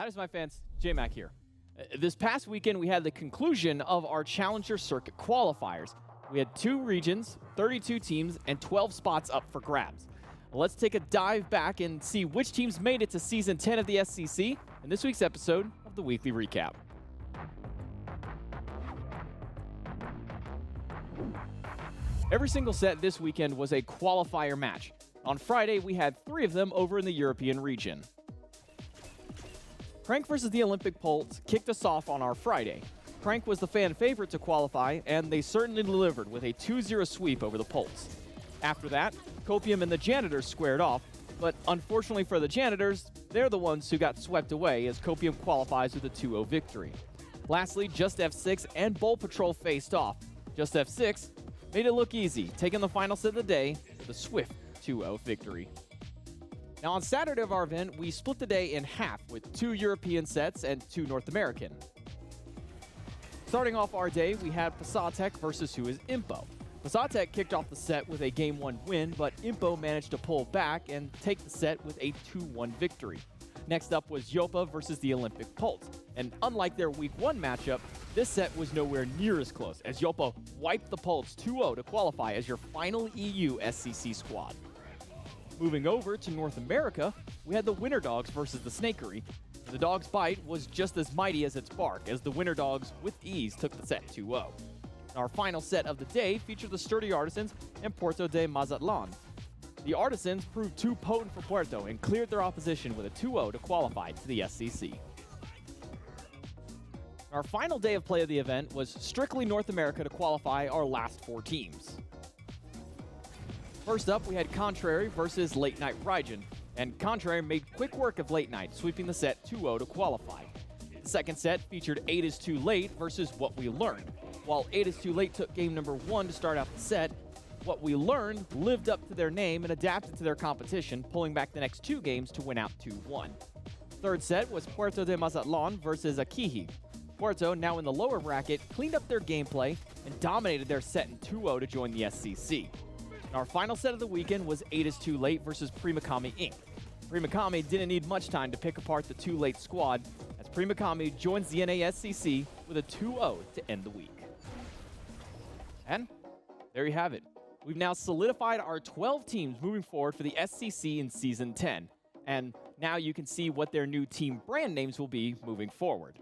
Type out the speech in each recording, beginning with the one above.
How does my fans? J-Mac here. This past weekend, we had the conclusion of our Challenger Circuit qualifiers. We had 2 regions, 32 teams, and 12 spots up for grabs. Let's take a dive back and see which teams made it to Season 10 of the SCC in this week's episode of the Weekly Recap. Every single set this weekend was a qualifier match. On Friday, we had 3 of them over in the European region. Crank versus the Olympic Pulse kicked us off on our Friday. Crank was the fan favorite to qualify, and they certainly delivered with a 2-0 sweep over the Pulse. After that, Copium and the Janitors squared off, but unfortunately for the Janitors, they're the ones who got swept away as Copium qualifies with a 2-0 victory. Lastly, Just F6 and Bowl Patrol faced off. Just F6 made it look easy, taking the final set of the day with a swift 2-0 victory. Now on Saturday of our event, we split the day in half with 2 European sets and 2 North American. Starting off our day, we had Pasatek versus Who is Impo. Pasatek kicked off the set with a Game 1 win, but Impo managed to pull back and take the set with a 2-1 victory. Next up was Yopa versus the Olympic Pulse, and unlike their Week 1 matchup, this set was nowhere near as close, as Yopa wiped the Pulse 2-0 to qualify as your final EU SCC squad. Moving over to North America, we had the Winter Dogs versus the Snakery. The Dog's bite was just as mighty as its bark, as the Winter Dogs with ease took the set 2-0. Our final set of the day featured the Sturdy Artisans and Puerto de Mazatlan. The Artisans proved too potent for Puerto and cleared their opposition with a 2-0 to qualify to the SCC. Our final day of play of the event was strictly North America to qualify our last 4 teams. First up, we had Contrary versus Late Night Raijin, and Contrary made quick work of Late Night, sweeping the set 2-0 to qualify. The second set featured 8 is Too Late versus What We Learned. While 8 is Too Late took game number 1 to start out the set, What We Learned lived up to their name and adapted to their competition, pulling back the next 2 games to win out 2-1. Third set was Puerto de Mazatlan versus Akihi. Puerto, now in the lower bracket, cleaned up their gameplay and dominated their set in 2-0 to join the SCC. Our final set of the weekend was 8 is Too Late versus Primakami Inc. Primakami didn't need much time to pick apart the Too Late squad, as Primakami joins the NASCC with a 2-0 to end the week. And there you have it. We've now solidified our 12 teams moving forward for the SCC in Season 10. And now you can see what their new team brand names will be moving forward.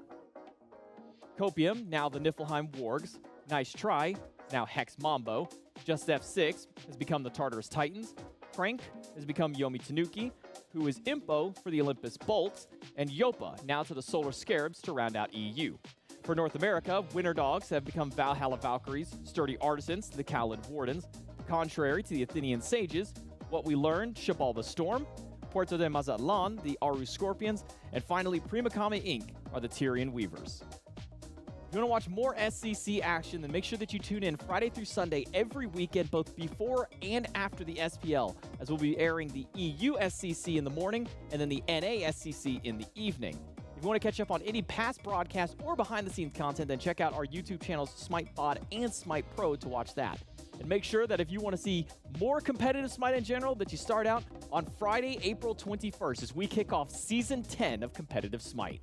Copium, now the Niflheim Wargs. Nice Try, now Hex Mambo. Just F6 has become the Tartarus Titans. Crank has become Yomi Tanuki, Who is Impo for the Olympus Bolts, and Yopa now to the Solar Scarabs to round out EU. For North America, Winter Dogs have become Valhalla Valkyries, Sturdy Artisans to the Cowlid Wardens, Contrary to the Athenian Sages, What We Learned, Shibal the Storm, Puerto de Mazatlan, the Aru Scorpions, and finally Primakami Inc. are the Tyrian Weavers. If you want to watch more SCC action, then make sure that you tune in Friday through Sunday every weekend, both before and after the SPL, as we'll be airing the EU SCC in the morning and then the NA SCC in the evening. If you want to catch up on any past broadcasts or behind-the-scenes content, then check out our YouTube channels SMITE Pod and SMITE Pro to watch that. And make sure that if you want to see more competitive SMITE in general, that you start out on Friday, April 21st, as we kick off Season 10 of Competitive SMITE.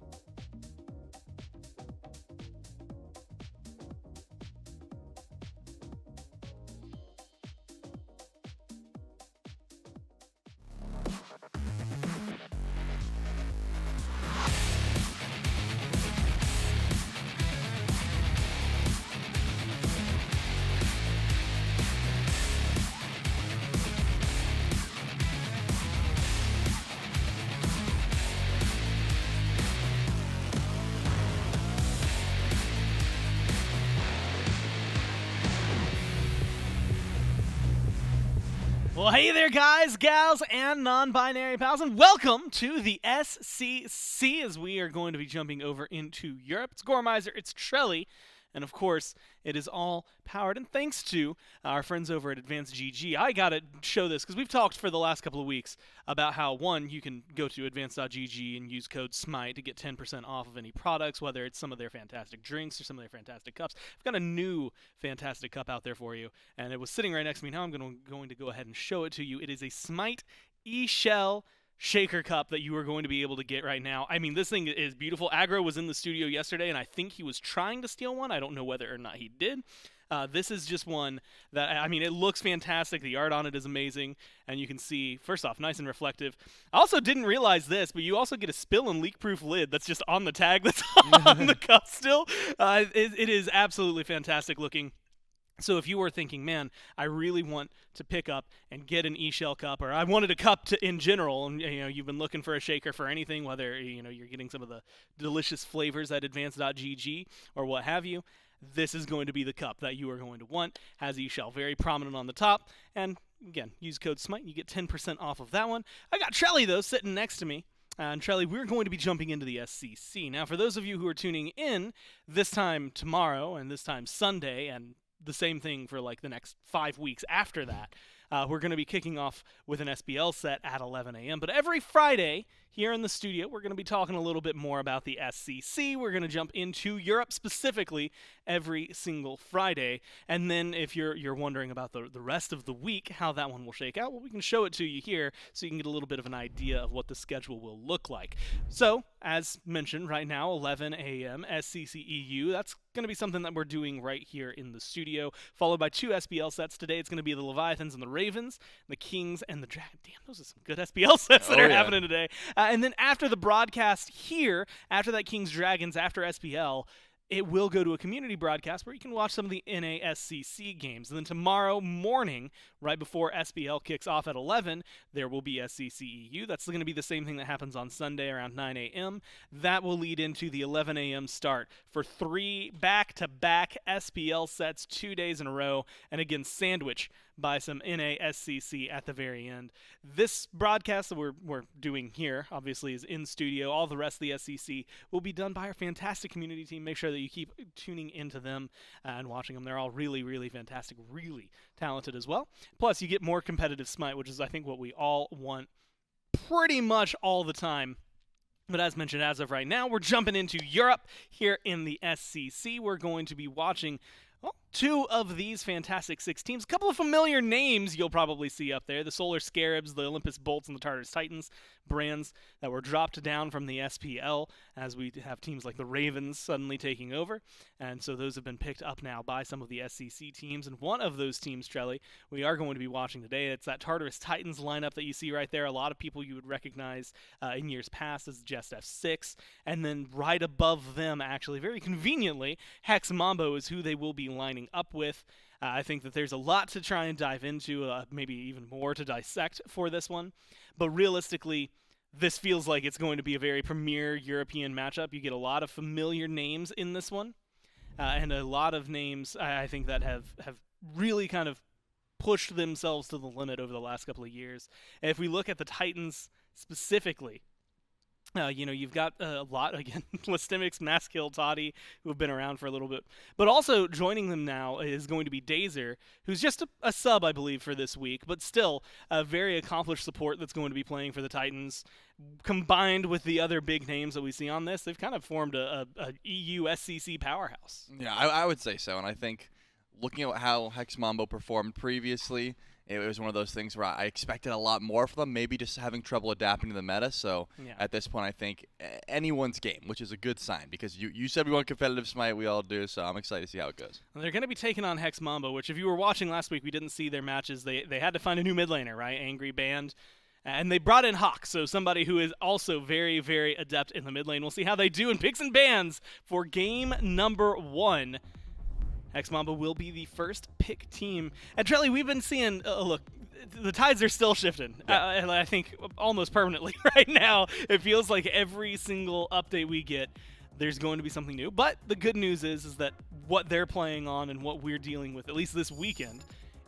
Well, hey there, guys, gals, and non-binary pals, and welcome to the SCC, as we are going to be jumping over into Europe. It's Gormizer, it's Trelly, and of course, it is all powered and thanks to our friends over at Advanced GG. I gotta show this, because we've talked for the last couple of weeks about how, one, you can go to advanced.gg and use code SMITE to get 10% off of any products, whether it's some of their fantastic drinks or some of their fantastic cups. I've got a new fantastic cup out there for you, and it was sitting right next to me. Now I'm going to go ahead and show it to you. It is a SMITE eShell Shaker Cup that you are going to be able to get right now. I mean, this thing is beautiful. Aggro was in the studio yesterday, and I think he was trying to steal one. I don't know whether or not he did. This is just one that, I mean, it looks fantastic. The art on it is amazing, and you can see, first off, nice and reflective. I also didn't realize this, but you also get a spill and leak-proof lid that's just on the tag that's on the cup still. It is absolutely fantastic looking. So if you were thinking, man, I really want to pick up and get an eShell cup, or I wanted a cup in general, and you've been looking for a shaker for anything, whether you're getting some of the delicious flavors at advanced.gg or what have you, this is going to be the cup that you are going to want. Has eShell very prominent on the top, and again, use code SMITE, you get 10% off of that one. I got Trelly though sitting next to me. And Trelly, we're going to be jumping into the SCC. Now, for those of you who are tuning in, this time tomorrow and this time Sunday, and the same thing for like the next 5 weeks after that, we're going to be kicking off with an SBL set at 11 a.m. But every Friday here in the studio, we're going to be talking a little bit more about the SCC. We're going to jump into Europe specifically every single Friday. And then if you're wondering about the rest of the week, how that one will shake out, well, we can show it to you here so you can get a little bit of an idea of what the schedule will look like. So, as mentioned, right now, 11 a.m. SCC EU. That's going to be something that we're doing right here in the studio, followed by 2 SBL sets. Today it's going to be the Leviathans and the Ravens, the Kings and the Dragon. Damn, those are some good SBL sets that are happening today. And then after the broadcast here, after that Kings Dragons, after SBL, it will go to a community broadcast where you can watch some of the NASCC games. And then tomorrow morning, right before SBL kicks off at 11, there will be SCC EU. That's going to be the same thing that happens on Sunday around 9 a.m. That will lead into the 11 a.m. start for 3 back-to-back SBL sets 2 days in a row, and again, sandwich by some NASCC at the very end. This broadcast that we're doing here, obviously, is in studio. All the rest of the SCC will be done by our fantastic community team. Make sure that you keep tuning into them and watching them. They're all really, really fantastic, really talented as well. Plus, you get more competitive Smite, which is, I think, what we all want pretty much all the time. But as mentioned, as of right now, we're jumping into Europe here in the SCC. We're going to be watching 2 of these fantastic 6 teams. A couple of familiar names you'll probably see up there. The Solar Scarabs, the Olympus Bolts, and the Tartarus Titans, brands that were dropped down from the SPL as we have teams like the Ravens suddenly taking over. And so those have been picked up now by some of the SCC teams. And one of those teams, Trelly, we are going to be watching today. It's that Tartarus Titans lineup that you see right there. A lot of people you would recognize in years past as Jest F6. And then right above them, actually, very conveniently, Hex Mambo is who they will be lining up with. I think that there's a lot to try and dive into, maybe even more to dissect for this one. But realistically, this feels like it's going to be a very premier European matchup. You get a lot of familiar names in this one, and a lot of names I think that have really kind of pushed themselves to the limit over the last couple of years. And if we look at the Titans specifically, you've got a lot, again, Listimics, Maskill, Toddy, who have been around for a little bit. But also joining them now is going to be Dazer, who's just a sub, I believe, for this week, but still a very accomplished support that's going to be playing for the Titans. Combined with the other big names that we see on this, they've kind of formed a EU SCC powerhouse. Yeah, I would say so, and I think looking at how Hex Mambo performed previously, it was one of those things where I expected a lot more from them, maybe just having trouble adapting to the meta. So at this point, I think anyone's game, which is a good sign, because you said we want competitive Smite, we all do, so I'm excited to see how it goes. And they're going to be taking on Hex Mambo, which if you were watching last week, we didn't see their matches. They had to find a new mid laner, right? Angry Band. And they brought in Hawk, so somebody who is also very, very adept in the mid lane. We'll see how they do in picks and bans for game number 1. Hex Mambo will be the first pick team. And Trelly, we've been seeing, look, the tides are still shifting. And I think almost permanently right now. It feels like every single update we get, there's going to be something new. But the good news is that what they're playing on and what we're dealing with, at least this weekend,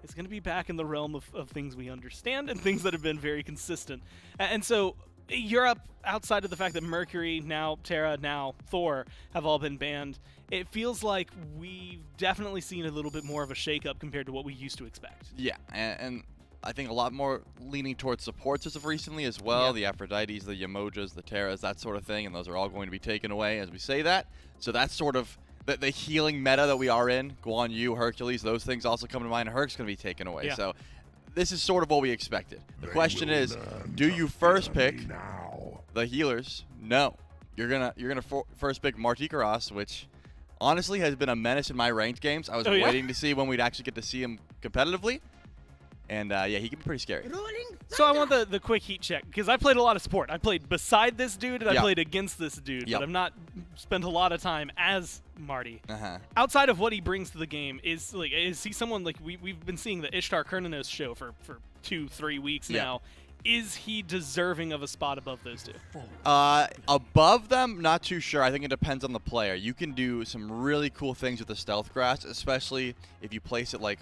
is going to be back in the realm of things we understand and things that have been very consistent. And so Europe, outside of the fact that Mercury, now Terra, now Thor have all been banned, it feels like we've definitely seen a little bit more of a shakeup compared to what we used to expect. Yeah, and I think a lot more leaning towards supports as of recently as well. Yeah. The Aphrodites, the Yamojas, the Terras, that sort of thing, and those are all going to be taken away as we say that. So that's sort of the healing meta that we are in. Guan Yu, Hercules, those things also come to mind. Herc's going to be taken away. Yeah. So this is sort of what we expected. The question is, do you first pick the healers? No. You're gonna first pick Tartarus, which honestly has been a menace in my ranked games. I was waiting to see when we'd actually get to see him competitively. And yeah, he can be pretty scary. So I want the quick heat check, because I played a lot of support. I played beside this dude, and I played against this dude, but I've not spent a lot of time as Marty. Outside of what he brings to the game, is he someone like we've been seeing the Ishtar Kurnanos show for 2-3 weeks now? Is he deserving of a spot above those two? Above them, not too sure. I think it depends on the player. You can do some really cool things with the stealth grass, especially if you place it like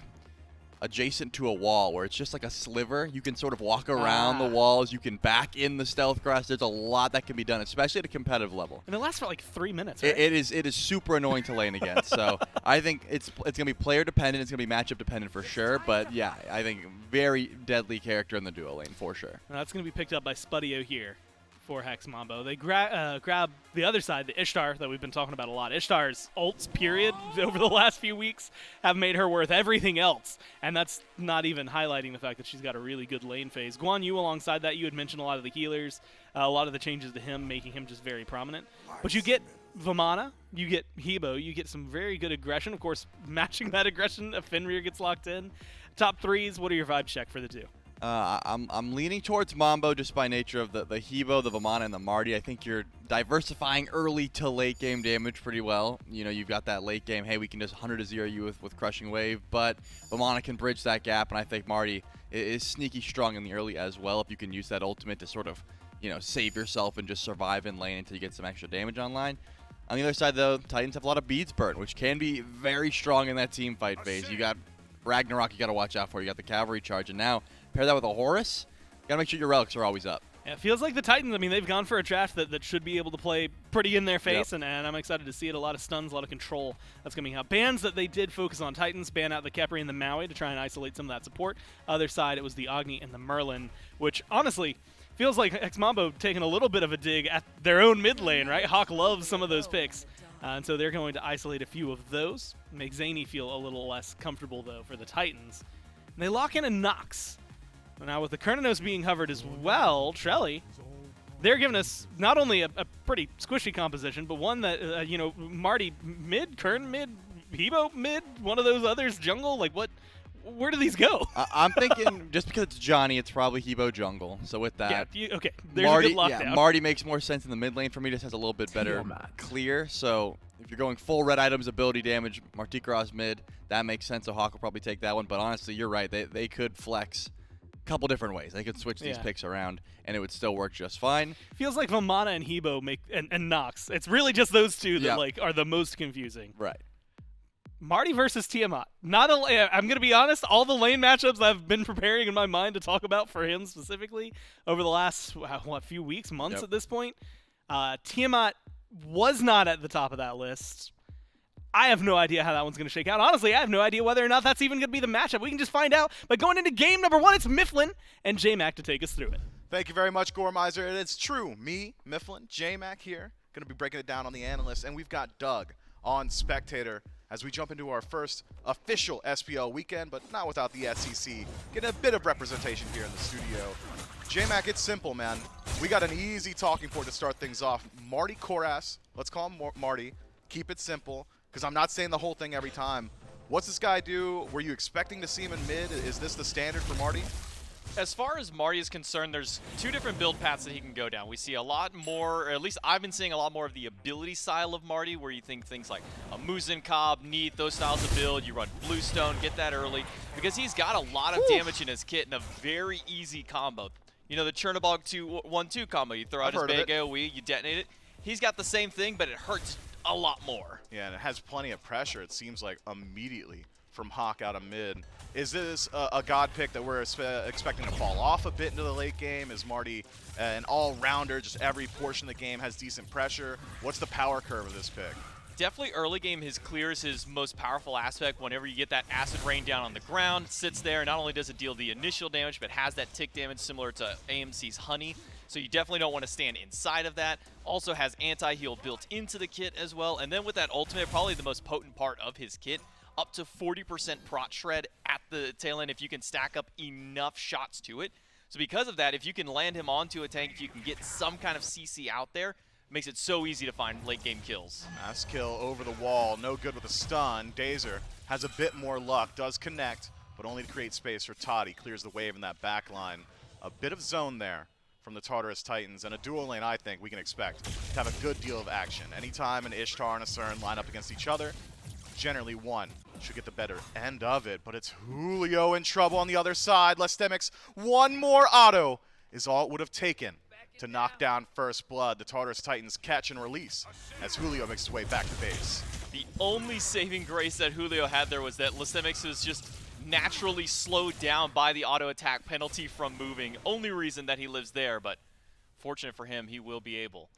adjacent to a wall where it's just like a sliver. You can sort of walk around the walls. You can back in the stealth grass. There's a lot that can be done, especially at a competitive level. And it lasts for like 3 minutes, right? It is super annoying to lane against. So I think it's going to be player dependent. It's going to be matchup dependent for sure. But yeah, I think very deadly character in the duo lane for sure. Now that's going to be picked up by Spudio here for Hex Mambo. They grab the other side, the Ishtar that we've been talking about a lot. Ishtar's ults, period, over the last few weeks have made her worth everything else. And that's not even highlighting the fact that she's got a really good lane phase. Guan Yu alongside that, you had mentioned a lot of the healers, a lot of the changes to him, making him just very prominent. But you get Vamana, you get Hebo, you get some very good aggression. Of course, matching that aggression, if Fenrir gets locked in. Top threes, what are your vibe check for the two? I'm leaning towards Mambo just by nature of the Hebo, the Vamana, and the Marty. I think you're diversifying early to late game damage pretty well. You know, you've got that late game, hey, we can just 100-0 you with Crushing Wave, but Vamana can bridge that gap, and I think Marty is sneaky strong in the early as well if you can use that ultimate to sort of, you know, save yourself and just survive in lane until you get some extra damage online. On the other side, though, Titans have a lot of beads burn, which can be very strong in that team fight phase. You got Ragnarok you got to watch out for. You got the cavalry charge, and now pair that with a Horus, you got to make sure your relics are always up. Yeah, it feels like the Titans, I mean, they've gone for a draft that should be able to play pretty in their face, and I'm excited to see it. A lot of stuns, a lot of control that's coming out. Bans that they did focus on Titans, ban out the Khepri and the Maui to try and isolate some of that support. Other side, it was the Agni and the Merlin, which honestly feels like Hex Mambo taking a little bit of a dig at their own mid lane, right? Hawk loves some of those picks. And so they're going to isolate a few of those. Make Zany feel a little less comfortable, though, for the Titans. And they lock in a Nox. Now, with the Kurnanos being hovered as well, Trelly, they're giving us not only a pretty squishy composition, but one that, you know, Marty mid, Kern mid, Hebo mid, one of those others jungle. Like, what? Where do these go? I'm thinking just because it's Johnny, it's probably Hebo jungle. So with that, okay, there's Marty, a good lockdown. Marty makes more sense in the mid lane for me. Just has a little bit better clear. So if you're going full red items, ability damage, Martikras mid, that makes sense. So Hawk will probably take that one. But honestly, you're right. They could flex a couple different ways. They could switch these picks around, and it would still work just fine. Feels like Vamana and Hebo make and Nox. It's really just those two that like are the most confusing. Right. Marty versus Tiamat. I'm going to be honest, all the lane matchups I've been preparing in my mind to talk about for him specifically over the last, few weeks, months at this point, Tiamat was not at the top of that list. I have no idea how that one's going to shake out. Honestly, I have no idea whether or not that's even going to be the matchup. We can just find out by going into game number 1. It's Mifflin and J-Mac to take us through it. Thank you very much, Gormizer. It's true. Me, Mifflin, J-Mac here, going to be breaking it down on the analyst, and we've got Doug on Spectator as we jump into our first official SPL weekend, but not without the SEC. Getting a bit of representation here in the studio. J-Mac, it's simple, man. We got an easy talking point to start things off. Marty Koras, let's call him Marty. Keep it simple, because I'm not saying the whole thing every time. What's this guy do? Were you expecting to see him in mid? Is this the standard for Marty? As far as Marty is concerned, there's 2 different build paths that he can go down. We see a lot more, or at least I've been seeing a lot more of the ability style of Marty, where you think things like a Muzen Cobb, Neat, those styles of build. You run Bluestone, get that early, because he's got a lot of damage in his kit and a very easy combo. You know, the Chernobog 2-1-2 combo. You throw out his big AoE, you detonate it. He's got the same thing, but it hurts a lot more. Yeah, and it has plenty of pressure, it seems like, immediately from Hawk out of mid. Is this a god pick that we're expecting to fall off a bit into the late game? Is Marty an all-rounder, just every portion of the game has decent pressure? What's the power curve of this pick? Definitely early game, his clear is his most powerful aspect. Whenever you get that acid rain down on the ground, sits there, not only does it deal the initial damage, but has that tick damage similar to AMC's Honey. So you definitely don't want to stand inside of that. Also has anti-heal built into the kit as well. And then with that ultimate, probably the most potent part of his kit, up to 40% prot shred at the tail end if you can stack up enough shots to it. So because of that, if you can land him onto a tank, if you can get some kind of CC out there, it makes it so easy to find late game kills. Mass kill over the wall, no good with a stun. Dazer has a bit more luck, does connect, but only to create space for Toddy. Clears the wave in that back line. A bit of zone there from the Tartarus Titans, and a dual lane I think we can expect to have a good deal of action. Anytime an Ishtar and a CERN line up against each other, generally one should get the better end of it, but it's Julio in trouble on the other side. Lestemix, one more auto is all it would have taken to knock down first blood. The Tartarus Titans catch and release as Julio makes his way back to base. The only saving grace that Julio had there was that Lestemix was just naturally slowed down by the auto attack penalty from moving. Only reason that he lives there, but fortunate for him, he will be able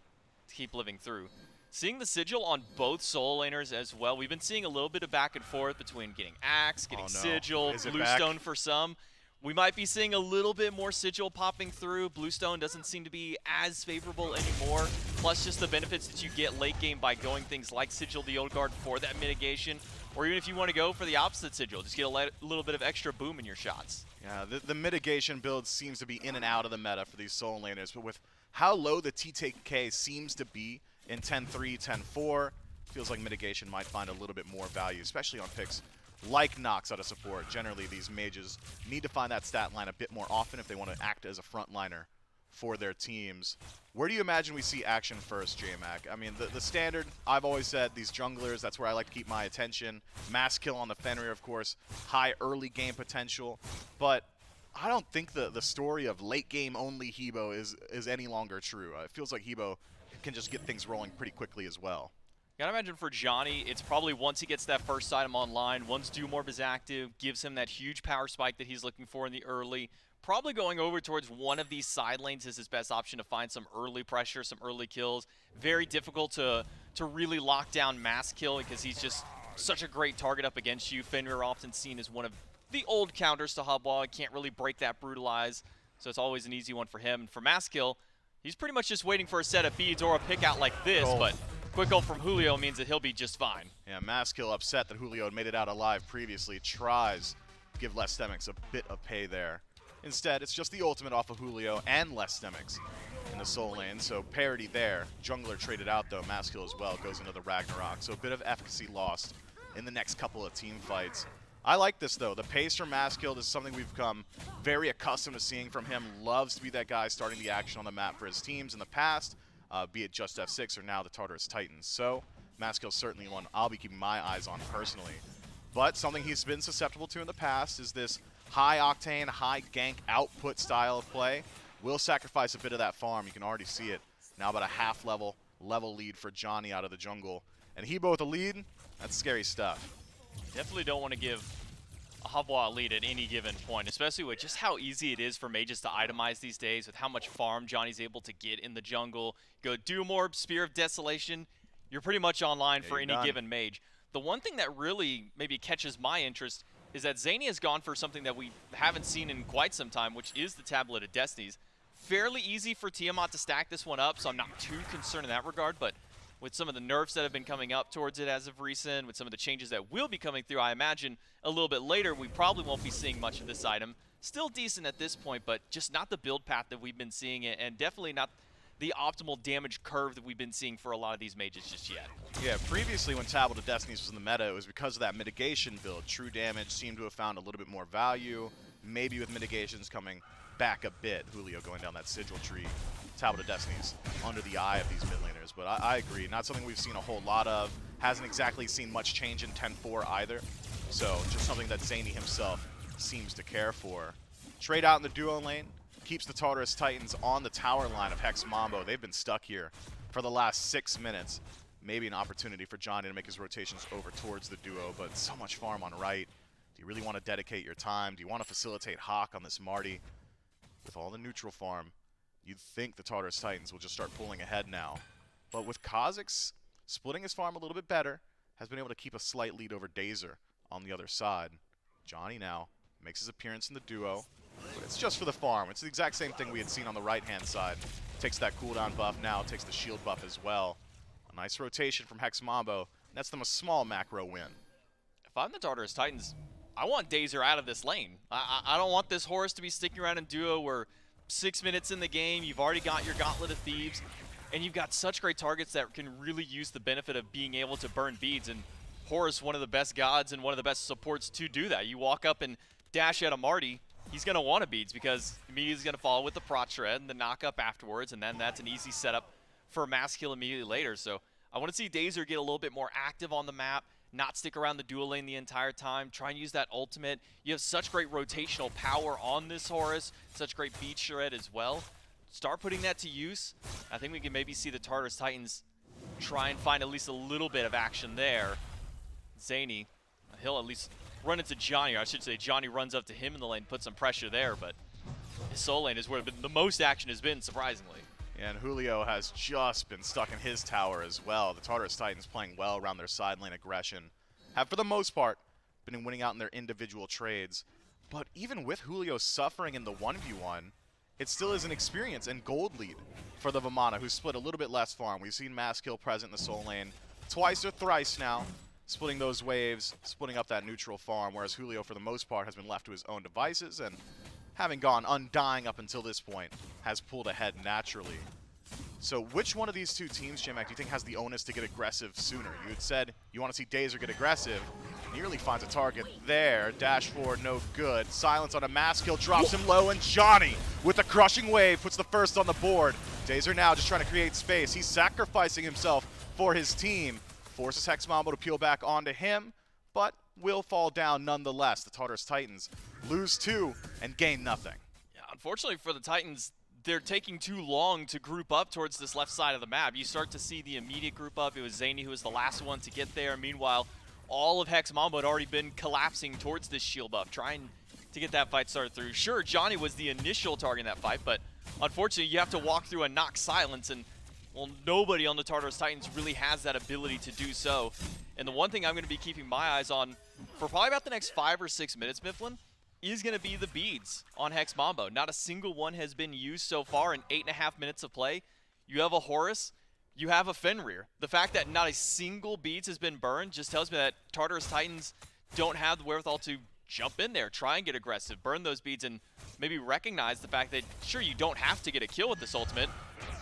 to keep living through. Seeing the sigil on both solo laners as well. We've been seeing a little bit of back and forth between getting Axe, getting sigil, Bluestone for some. We might be seeing a little bit more sigil popping through. Bluestone doesn't seem to be as favorable anymore. Plus just the benefits that you get late game by going things like sigil the old guard for that mitigation. Or even if you want to go for the opposite sigil, just get a little bit of extra boom in your shots. Yeah, the mitigation build seems to be in and out of the meta for these solo laners, but with how low the TTK seems to be in 10-3, 10-4, feels like mitigation might find a little bit more value, especially on picks like Nox out of support. Generally, these mages need to find that stat line a bit more often if they want to act as a frontliner for their teams. Where do you imagine we see action first, J-Mac? I mean, the standard, I've always said, these junglers, that's where I like to keep my attention. Mass kill on the Fenrir, of course, high early game potential, but I don't think the story of late game only Hebo is any longer true. It feels like Hebo can just get things rolling pretty quickly as well. Gotta imagine for Johnny, it's probably once he gets that first item online, once Doomorb is active, gives him that huge power spike that he's looking for in the early, probably going over towards one of these side lanes is his best option to find some early pressure, some early kills. Very difficult to really lock down mass kill because he's just such a great target up against you. Fenrir often seen as one of the old counters to Hubwall. He can't really break that brutalize, so it's always an easy one for him. And for mass kill, he's pretty much just waiting for a set of beads or a pick out like this, but quick ult from Julio means that he'll be just fine. Yeah, Maskill upset that Julio had made it out alive previously. Tries to give Lestemix a bit of pay there. Instead, it's just the ultimate off of Julio and Lestemix in the soul lane, so parity there. Jungler traded out though, Maskill as well goes into the Ragnarok, so a bit of efficacy lost in the next couple of team fights. I like this though. The pace from Maskill is something we've become very accustomed to seeing from him. Loves to be that guy starting the action on the map for his teams in the past. Be it just F6 or now the Tartarus Titans. So, Maskill's certainly one I'll be keeping my eyes on personally. But something he's been susceptible to in the past is this high-octane, high-gank output style of play. Will sacrifice a bit of that farm. You can already see it. Now about a half-level lead for Johnny out of the jungle. And Hebo with a lead, that's scary stuff. Definitely don't want to give a Hubwall lead at any given point, especially with just how easy it is for mages to itemize these days, with how much farm Johnny's able to get in the jungle. Go Doomorb, Spear of Desolation, you're pretty much online for any given mage. The one thing that really maybe catches my interest is that Zany has gone for something that we haven't seen in quite some time, which is the Tablet of Destinies. Fairly easy for Tiamat to stack this one up, so I'm not too concerned in that regard, but with some of the nerfs that have been coming up towards it as of recent, with some of the changes that will be coming through, I imagine a little bit later, we probably won't be seeing much of this item. Still decent at this point, but just not the build path that we've been seeing, and definitely not the optimal damage curve that we've been seeing for a lot of these mages just yet. Yeah, previously when Tablet of Destinies was in the meta, it was because of that mitigation build. True damage seemed to have found a little bit more value, maybe with mitigations coming back a bit. Julio going down that sigil tree. Tablet of Destinies under the eye of these mid laners, but I agree. Not something we've seen a whole lot of. Hasn't exactly seen much change in 10-4 either. So just something that Zany himself seems to care for. Trade out in the duo lane. Keeps the Tartarus Titans on the tower line of Hex Mambo. They've been stuck here for the last 6 minutes. Maybe an opportunity for Johnny to make his rotations over towards the duo, but so much farm on right. Do you really want to dedicate your time? Do you want to facilitate Hawk on this Marty? With all the neutral farm, you'd think the Tartarus Titans will just start pulling ahead now. But with Kha'Zix splitting his farm a little bit better, has been able to keep a slight lead over Dazer on the other side. Johnny now makes his appearance in the duo, but it's just for the farm. It's the exact same thing we had seen on the right-hand side. Takes that cooldown buff now, takes the shield buff as well. A nice rotation from Hex Mambo, nets them a small macro win. if I'm the Tartarus Titans, I want Dazer out of this lane. I don't want this Horus to be sticking around in duo where 6 minutes in the game, you've already got your Gauntlet of Thieves, and you've got such great targets that can really use the benefit of being able to burn beads. And Horus, one of the best gods and one of the best supports to do that. You walk up and dash at a Marty, he's going to want a beads because immediately he's going to follow with the Prot Shred and the knock up afterwards, and then that's an easy setup for a mass kill immediately later. So I want to see Dazer get a little bit more active on the map, not stick around the dual lane the entire time, try and use that ultimate. You have such great rotational power on this Horus, such great beat shred as well. Start putting that to use. I think we can maybe see the Tartarus Titans try and find at least a little bit of action there. Zany, he'll at least run into Johnny, or I should say Johnny runs up to him in the lane, put some pressure there, but his soul lane is where the most action has been, surprisingly. And Julio has just been stuck in his tower as well. The Tartarus Titans playing well around their side lane aggression. Have, for the most part, been winning out in their individual trades. But even with Julio suffering in the 1v1, it still is an experience and gold lead for the Vamana, who split a little bit less farm. We've seen Mass Kill present in the soul lane twice or thrice now, splitting those waves, splitting up that neutral farm, whereas Julio, for the most part, has been left to his own devices and, having gone undying up until this point, has pulled ahead naturally. So which one of these two teams, J-Mac, do you think has the onus to get aggressive sooner? You had said you want to see Dazer get aggressive. Nearly finds a target there. Dash forward, no good. Silence on a mass kill, drops him low, and Johnny, with a crushing wave, puts the first on the board. Dazer now just trying to create space. He's sacrificing himself for his team. Forces Hex Mambo to peel back onto him, but will fall down nonetheless. The Tartarus Titans lose 2 and gain nothing. Yeah, unfortunately for the Titans, they're taking too long to group up towards this left side of the map. You start to see the immediate group up. It was Zany who was the last one to get there. Meanwhile, all of Hex Mambo had already been collapsing towards this shield buff, trying to get that fight started through. Sure, Johnny was the initial target in that fight, but unfortunately you have to walk through a knock silence, and well, nobody on the Tartarus Titans really has that ability to do so. And the one thing I'm going to be keeping my eyes on for probably about the next 5 or 6 minutes, Mifflin, is going to be the beads on Hex Mambo. Not a single one has been used so far in 8.5 minutes of play. You have a Horus, you have a Fenrir. The fact that not a single beads has been burned just tells me that Tartarus Titans don't have the wherewithal to jump in there, try and get aggressive, burn those beads, and maybe recognize the fact that, sure, you don't have to get a kill with this ultimate,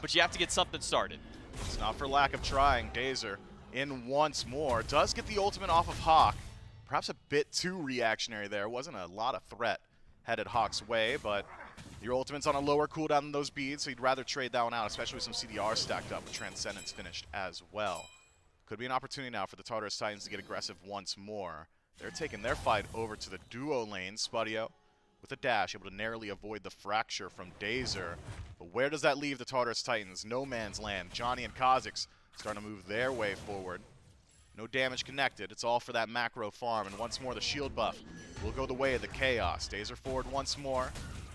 but you have to get something started. It's not for lack of trying. Dazer in once more. Does get the ultimate off of Hawk. Perhaps a bit too reactionary there. Wasn't a lot of threat headed Hawk's way, but your ultimate's on a lower cooldown than those beads, so you'd rather trade that one out, especially with some CDR stacked up with Transcendence finished as well. Could be an opportunity now for the Tartarus Titans to get aggressive once more. They're taking their fight over to the duo lane. Spudio with a dash, able to narrowly avoid the fracture from Dazer. But where does that leave the Tartarus Titans? No man's land. Johnny and Kha'Zix starting to move their way forward. No damage connected. It's all for that macro farm. And once more, the shield buff will go the way of the chaos. Dazer forward once more.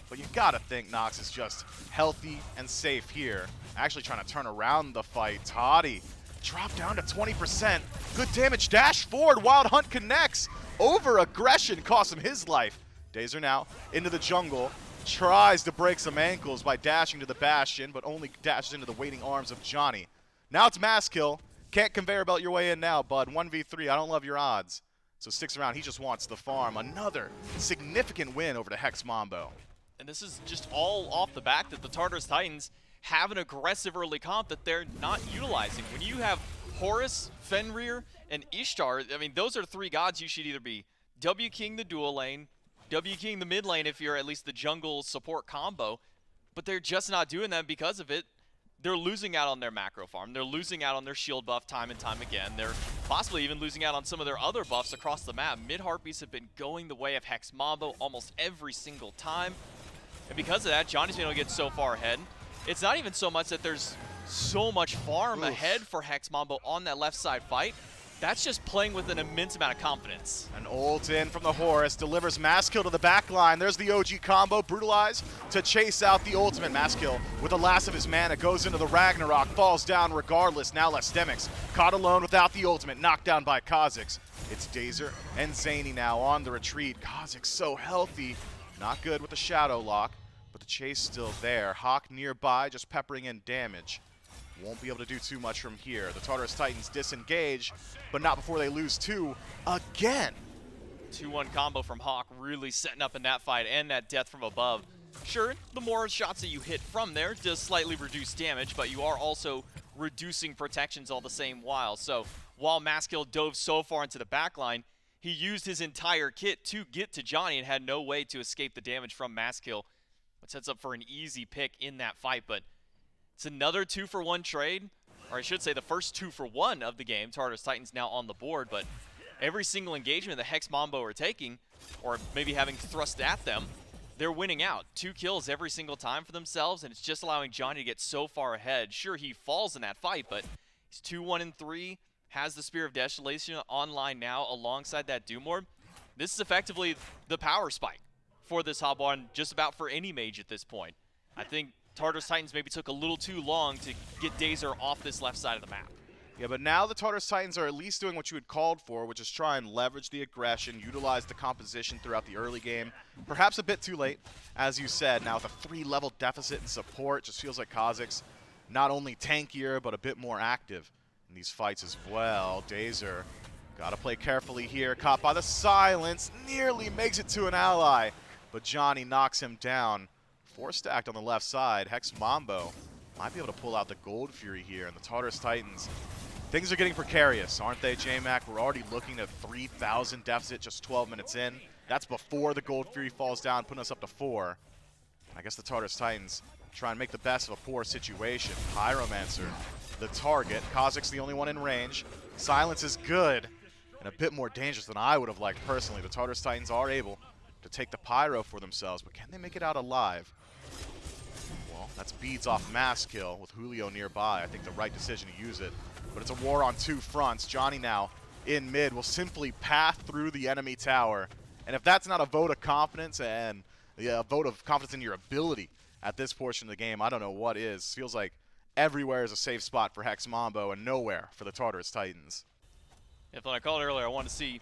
But you gotta think Nox is just healthy and safe here. Actually trying to turn around the fight. Toddy dropped down to 20%. Good damage. Dash forward. Wild Hunt connects. Over aggression costs him his life. Dazer now into the jungle. Tries to break some ankles by dashing to the Bastion, but only dashes into the waiting arms of Johnny. Now it's mass kill. Can't conveyor belt your way in now, bud. 1v3, I don't love your odds. So sticks around, he just wants the farm. Another significant win over to Hex Mambo. And this is just all off the back that the Tartarus Titans have an aggressive early comp that they're not utilizing. When you have Horus, Fenrir, and Ishtar, I mean, those are 3 gods you should either be W King the dual lane, W King the mid lane if you're at least the jungle support combo, but they're just not doing that because of it. They're losing out on their macro farm. They're losing out on their shield buff time and time again. They're possibly even losing out on some of their other buffs across the map. Mid-Harpies have been going the way of Hex Mambo almost every single time. And because of that, Johnny's been able to get so far ahead. It's not even so much that there's so much farm ahead for Hex Mambo on that left side fight. That's just playing with an immense amount of confidence. An ult in from the Horus, delivers mass kill to the back line. There's the OG combo, Brutalize to chase out the ultimate. Mass kill with the last of his mana, goes into the Ragnarok, falls down regardless. Now Lestemics caught alone without the ultimate, knocked down by Kha'Zix. It's Dazer and Zany now on the retreat. Kha'Zix so healthy, not good with the Shadow Lock, but the chase still there. Hawk nearby, just peppering in damage. won't be able to do too much from here. The Tartarus Titans disengage, but not before they lose 2 again. 2-1 combo from Hawk, really setting up in that fight, and that death from above. Sure, the more shots that you hit from there does slightly reduce damage, but you are also reducing protections all the same while. So while Maskill dove so far into the backline, he used his entire kit to get to Johnny and had no way to escape the damage from Maskill, which sets up for an easy pick in that fight. But it's another 2-for-1 trade, or I should say the first 2-for-1 of the game. Tartarus Titans now on the board, but every single engagement the Hex Mambo are taking, or maybe having thrust at them, they're winning out. 2 kills every single time for themselves, and it's just allowing Johnny to get so far ahead. Sure, he falls in that fight, but he's 2-1-3, has the Spear of Desolation online now alongside that Doom Orb. This is effectively the power spike for this hop on just about for any mage at this point. I think Tartarus Titans maybe took a little too long to get Dazer off this left side of the map. Yeah, but now the Tartarus Titans are at least doing what you had called for, which is try and leverage the aggression, utilize the composition throughout the early game. Perhaps a bit too late, as you said. Now with a 3-level deficit in support, just feels like Kha'Zix not only tankier, but a bit more active in these fights as well. Dazer, gotta play carefully here. Caught by the silence, nearly makes it to an ally, but Johnny knocks him down. 4 stacked on the left side. Hex Mambo might be able to pull out the Gold Fury here, and the Tartarus Titans, things are getting precarious, aren't they, J-Mac? We're already looking at 3,000 deficit just 12 minutes in. That's before the Gold Fury falls down, putting us up to 4. I guess the Tartarus Titans try and make the best of a poor situation. Pyromancer, the target. Kha'Zix the only one in range. Silence is good, and a bit more dangerous than I would have liked personally. The Tartarus Titans are able to take the Pyro for themselves, but can they make it out alive? Well, that's beads off Maskill with Julio nearby. I think the right decision to use it. But it's a war on 2 fronts. Johnny now in mid will simply path through the enemy tower. And if that's not a vote of confidence and a vote of confidence in your ability at this portion of the game, I don't know what is. Feels like everywhere is a safe spot for Hex Mambo and nowhere for the Tartarus Titans. If I called it earlier, I want to see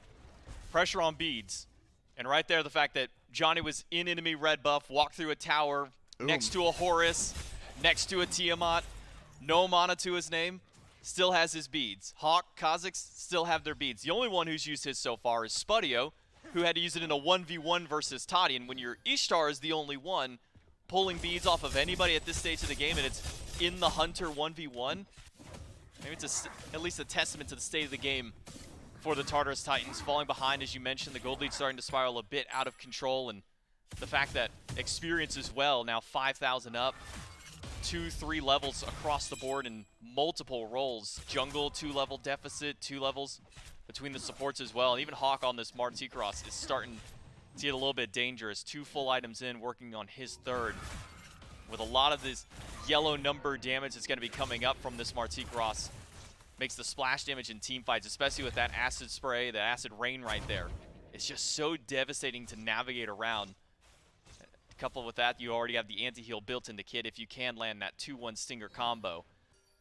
pressure on beads. And right there, the fact that Johnny was in enemy red buff, walked through a tower, next to a Horus, next to a Tiamat, no mana to his name, still has his beads. Hawk, Kha'Zix still have their beads. The only one who's used his so far is Spudio, who had to use it in a 1v1 versus Toddy. And when your Ishtar is the only one pulling beads off of anybody at this stage of the game and it's in the Hunter 1v1, maybe it's at least a testament to the state of the game for the Tartarus Titans. Falling behind, as you mentioned, the gold lead starting to spiral a bit out of control, and the fact that experience as well, now 5,000 up, 2-3 levels across the board in multiple roles. Jungle, 2-level deficit, 2 levels between the supports as well. And even Hawk on this Marti Cross is starting to get a little bit dangerous. 2 full items in, working on his 3rd. With a lot of this yellow number damage that's going to be coming up from this Marti Cross. Makes the splash damage in team fights, especially with that acid spray, the acid rain right there. It's just so devastating to navigate around. Coupled with that, you already have the anti-heal built in the kit if you can land that 2-1 Stinger combo.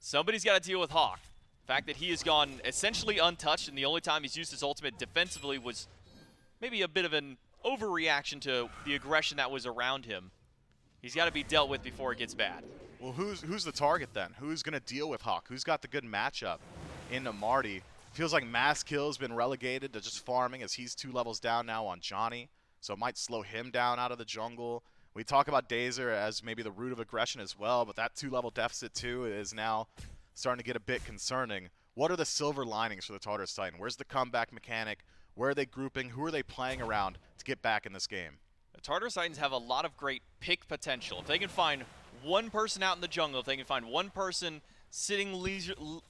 Somebody's got to deal with Hawk. The fact that he has gone essentially untouched, and the only time he's used his ultimate defensively was maybe a bit of an overreaction to the aggression that was around him. He's got to be dealt with before it gets bad. Well, who's the target then? Who's going to deal with Hawk? Who's got the good matchup into Marty? Feels like Maskill's been relegated to just farming as he's 2 levels down now on Johnny. So it might slow him down out of the jungle. We talk about Dazer as maybe the root of aggression as well, but that 2-level deficit too is now starting to get a bit concerning. What are the silver linings for the Tartarus Titan? Where's the comeback mechanic? Where are they grouping? Who are they playing around to get back in this game? The Tartarus Titans have a lot of great pick potential. If they can find one person out in the jungle, if they can find one person sitting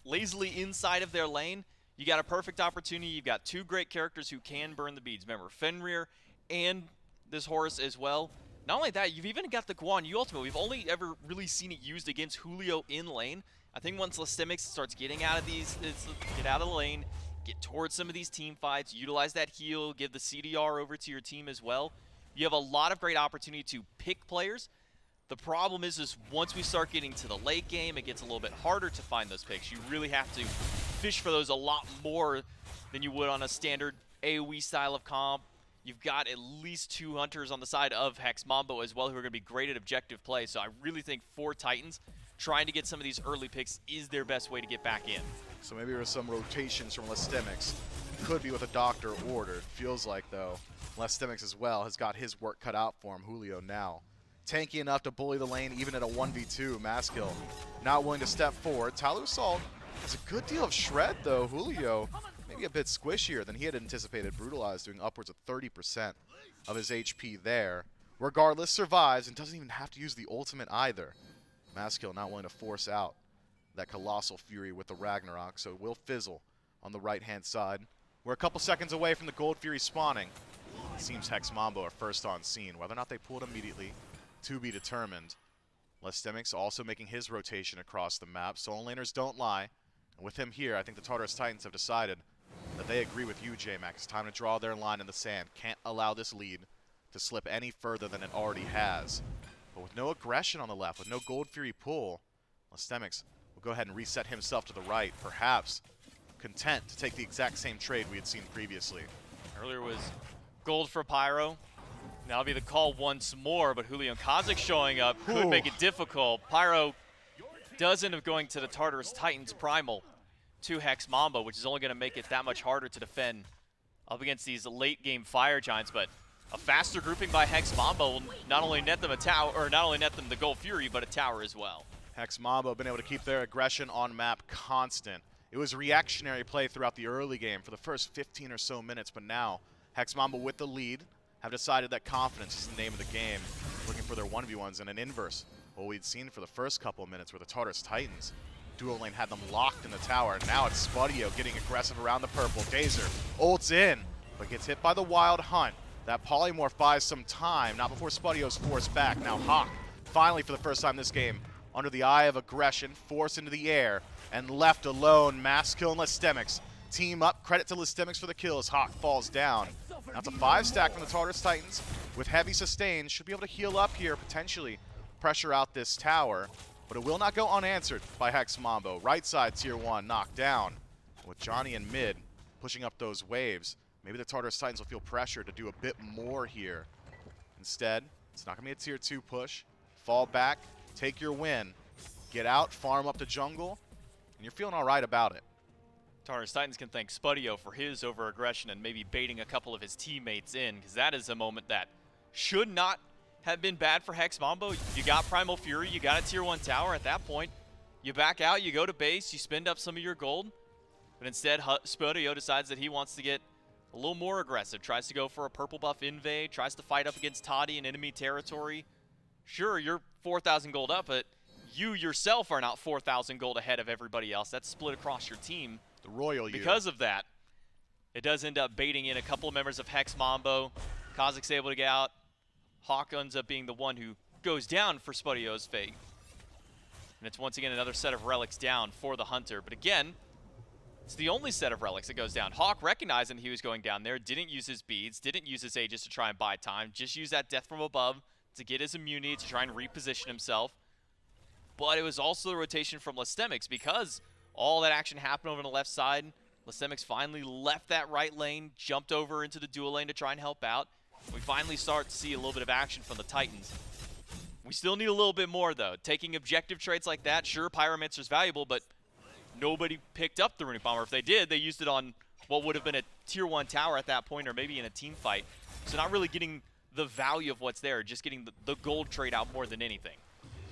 lazily inside of their lane, you got a perfect opportunity. You've got 2 great characters who can burn the beads. Remember, Fenrir and this Horus as well. Not only that, you've even got the Guan Yu ultimate. We've only ever really seen it used against Julio in lane. I think once Lystemix starts getting out of these, get out of the lane, get towards some of these team fights, utilize that heal, give the CDR over to your team as well. You have a lot of great opportunity to pick players. The problem is once we start getting to the late game, it gets a little bit harder to find those picks. You really have to fish for those a lot more than you would on a standard AoE style of comp. You've got at least 2 hunters on the side of Hex Mambo as well who are going to be great at objective play. So I really think for Titans, trying to get some of these early picks is their best way to get back in. So maybe there's some rotations from Lestemics. Could be with a doctor ordered. Feels like, though, Lestemics as well has got his work cut out for him. Julio now tanky enough to bully the lane even at a 1v2. Maskill not willing to step forward. Talusol has a good deal of shred, though. Julio maybe a bit squishier than he had anticipated. Brutalized, doing upwards of 30% of his HP there. Regardless, survives and doesn't even have to use the ultimate either. Maskill not willing to force out that Colossal Fury with the Ragnarok, so it will fizzle on the right-hand side. We're a couple seconds away from the Gold Fury spawning. It seems Hex Mambo are first on scene. Whether or not they pull it immediately, to be determined. Lestemics also making his rotation across the map. Soul Laners don't lie. And with him here, I think the Tartarus Titans have decided that they agree with you, J-Mac. It's time to draw their line in the sand. Can't allow this lead to slip any further than it already has. But with no aggression on the left, with no Gold Fury pull, Lestemics will go ahead and reset himself to the right, perhaps content to take the exact same trade we had seen previously. Earlier was gold for Pyro. That'll be the call once more, but Julio and Kazik showing up could make it difficult. Pyro does end up going to the Tartarus Titans Primal to Hex Mambo, which is only going to make it that much harder to defend up against these late game Fire Giants, but a faster grouping by Hex Mambo will not only net them a tower, or not only net them the Gold Fury, but a tower as well. Hex Mambo been able to keep their aggression on map constant. It was reactionary play throughout the early game for the first 15 or so minutes, but now Hex Mambo with the lead have decided that confidence is the name of the game, looking for their 1v1s and an inverse. What we'd seen for the first couple of minutes where the Tartarus Titans duo lane had them locked in the tower, and now it's Spudio getting aggressive around the purple. Dazer ults in, but gets hit by the Wild Hunt. That Polymorph buys some time, not before Spudio's forced back. Now Hawk, finally for the first time this game, under the eye of aggression, forced into the air, and left alone. Maskill and Lestemics team up. Credit to Lestemics for the kills. Hawk falls down. Now it's a 5-stack from the Tartarus Titans with heavy sustain. Should be able to heal up here, potentially pressure out this tower, but it will not go unanswered by Hex Mambo. Right side tier 1 knocked down. With Johnny in mid pushing up those waves, maybe the Tartarus Titans will feel pressure to do a bit more here. Instead, it's not going to be a tier 2 push. Fall back, take your win, get out, farm up the jungle, and you're feeling all right about it. Tartarus Titans can thank Spudio for his over-aggression and maybe baiting a couple of his teammates in, because that is a moment that should not have been bad for Hex Mambo. You got Primal Fury, you got a tier 1 tower. At that point, you back out, you go to base, you spend up some of your gold, but instead Spudio decides that he wants to get a little more aggressive, tries to go for a purple buff invade, tries to fight up against Toddy in enemy territory. Sure, you're 4,000 gold up, but you yourself are not 4,000 gold ahead of everybody else. That's split across your team. The royal you. Because of that, it does end up baiting in a couple of members of Hex Mambo. Kazak's able to get out. Hawk ends up being the one who goes down for Spudio's fate. And it's once again another set of relics down for the Hunter. But again, it's the only set of relics that goes down. Hawk, recognizing he was going down there, didn't use his beads, didn't use his Aegis to try and buy time, just used that Death from Above to get his immunity, to try and reposition himself. But it was also the rotation from Lestemics, because all that action happened over on the left side. Lestemics finally left that right lane, jumped over into the dual lane to try and help out. We finally start to see a little bit of action from the Titans. We still need a little bit more, though. Taking objective trades like that, sure, Pyromancer's valuable, but nobody picked up the Runic Bomber. If they did, they used it on what would have been a tier 1 tower at that point, or maybe in a team fight. So not really getting the value of what's there, just getting the gold trade out more than anything.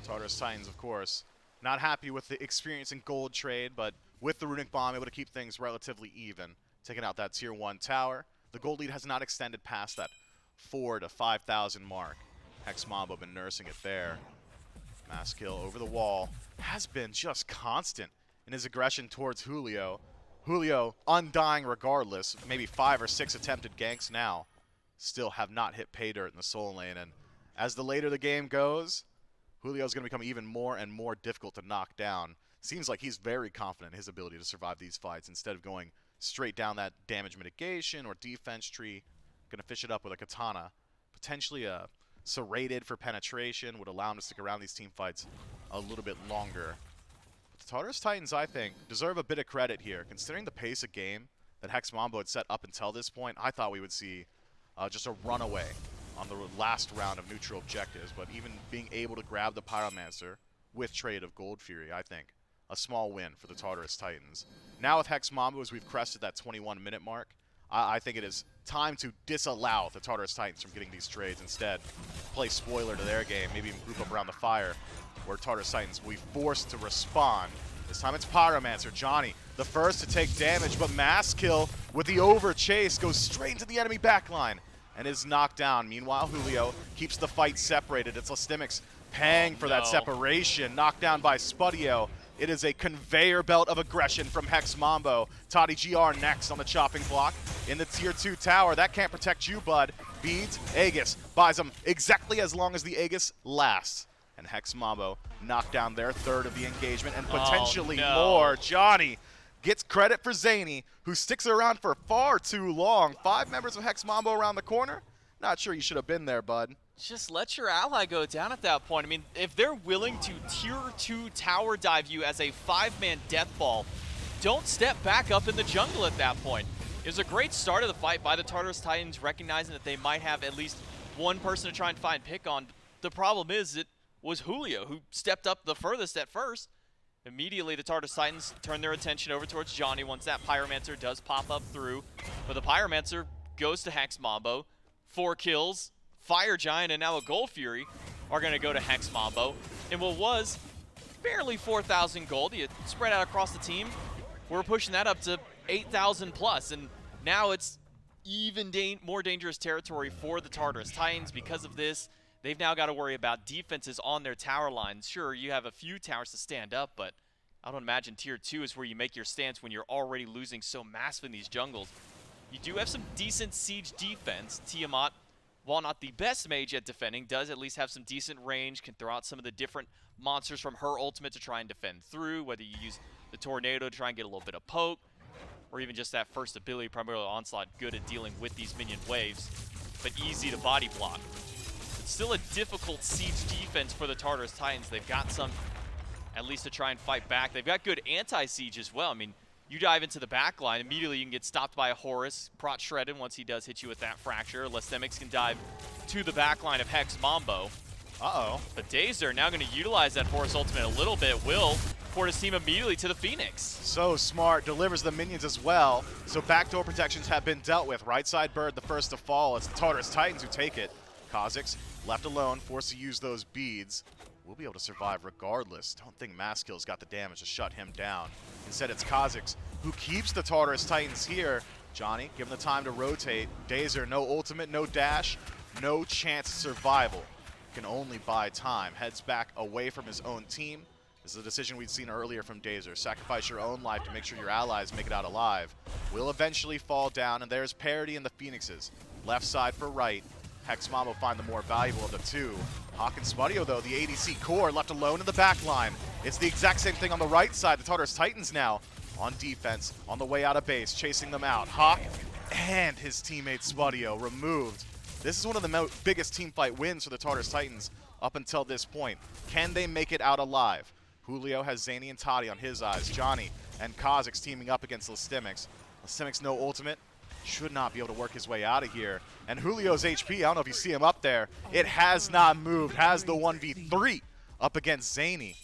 Tartarus Titans, of course, not happy with the experience in gold trade, but with the Runic Bomb, able to keep things relatively even. Taking out that tier 1 tower. The gold lead has not extended past that 4,000 to 5,000 mark. Hex Mambo been nursing it there. Maskill over the wall has been just constant in his aggression towards Julio. Julio undying regardless. Maybe 5 or 6 attempted ganks now. Still have not hit pay dirt in the soul lane. And as the later the game goes, Julio's going to become even more and more difficult to knock down. Seems like he's very confident in his ability to survive these fights instead of going straight down that damage mitigation or defense tree. Going to fish it up with a katana. Potentially a serrated for penetration would allow him to stick around these team fights a little bit longer. But the Tartarus Titans, I think, deserve a bit of credit here. Considering the pace of game that Hex Mambo had set up until this point, I thought we would see just a runaway on the last round of neutral objectives. But even being able to grab the Pyromancer with trade of Gold Fury, I think. A small win for the Tartarus Titans. Now with Hex Mambo, as we've crested that 21-minute mark, I think it is time to disallow the Tartarus Titans from getting these trades. Instead, play spoiler to their game, maybe even group up around the fire, where Tartarus Titans will be forced to respond. This time it's Pyromancer, Johnny, the first to take damage, but Mass Kill with the over chase goes straight into the enemy backline and is knocked down. Meanwhile, Julio keeps the fight separated. It's Lastimics paying for that separation, knocked down by Spudio. It is a conveyor belt of aggression from Hex Mambo. Toddy GR next on the chopping block in the Tier 2 tower. That can't protect you, bud. Beads, Aegis, buys him exactly as long as the Aegis lasts. And Hex Mambo knocked down their third of the engagement and potentially more. Johnny gets credit for Zany, who sticks around for far too long. 5 members of Hex Mambo around the corner. Not sure you should have been there, bud. Just let your ally go down at that point. I mean, if they're willing to Tier 2 tower dive you as a 5-man death ball, don't step back up in the jungle at that point. It was a great start of the fight by the Tartarus Titans, recognizing that they might have at least one person to try and find pick on. The problem is it was Julio who stepped up the furthest at first. Immediately, the Tartarus Titans turn their attention over towards Johnny once that Pyromancer does pop up through. But the Pyromancer goes to Hex Mambo. 4 kills. Fire Giant and now a Gold Fury are going to go to Hex Mambo. And what was barely 4,000 gold, you spread out across the team, we're pushing that up to 8,000 plus. And now it's even more dangerous territory for the Tartarus Titans. Because of this, they've now got to worry about defenses on their tower lines. Sure, you have a few towers to stand up, but I don't imagine Tier 2 is where you make your stance when you're already losing so massive in these jungles. You do have some decent siege defense. Tiamat, while not the best mage at defending, does at least have some decent range, can throw out some of the different monsters from her ultimate to try and defend through, whether you use the Tornado to try and get a little bit of poke, or even just that first ability, primarily Onslaught, good at dealing with these minion waves, but easy to body block. It's still a difficult siege defense for the Tartarus Titans. They've got some, at least to try and fight back. They've got good anti-siege as well. I mean, you dive into the back line, immediately you can get stopped by a Horus, Prot shredded once he does hit you with that fracture. Lastimics can dive to the back line of Hex Mambo. But Dazer now going to utilize that Horus ultimate a little bit. Will port his team immediately to the Phoenix. So smart, delivers the minions as well. So backdoor protections have been dealt with. Right side bird, the first to fall. It's the Tartarus Titans who take it. Kha'Zix left alone, forced to use those beads. Will be able to survive regardless. Don't think Masskill's got the damage to shut him down. Instead, it's Kha'Zix who keeps the Tartarus Titans here. Johnny, given the time to rotate. Dazer, no ultimate, no dash, no chance of survival. Can only buy time. Heads back away from his own team. This is a decision we'd seen earlier from Dazer. Sacrifice your own life to make sure your allies make it out alive. Will eventually fall down, and there's parity in the Phoenixes. Left side for right. Hex Mambo find the more valuable of the two. Hawk and Spudio, though, the ADC core left alone in the back line. It's the exact same thing on the right side. The Tartarus Titans now on defense, on the way out of base, chasing them out. Hawk and his teammate Spudio removed. This is one of the biggest team fight wins for the Tartarus Titans up until this point. Can they make it out alive? Julio has Zany and Toddy on his eyes. Johnny and Kha'Zix teaming up against Lastimics. Lastimics no ultimate. Should not be able to work his way out of here. And Julio's HP, I don't know if you see him up there, it has not moved. Has the 1v3 up against Zany.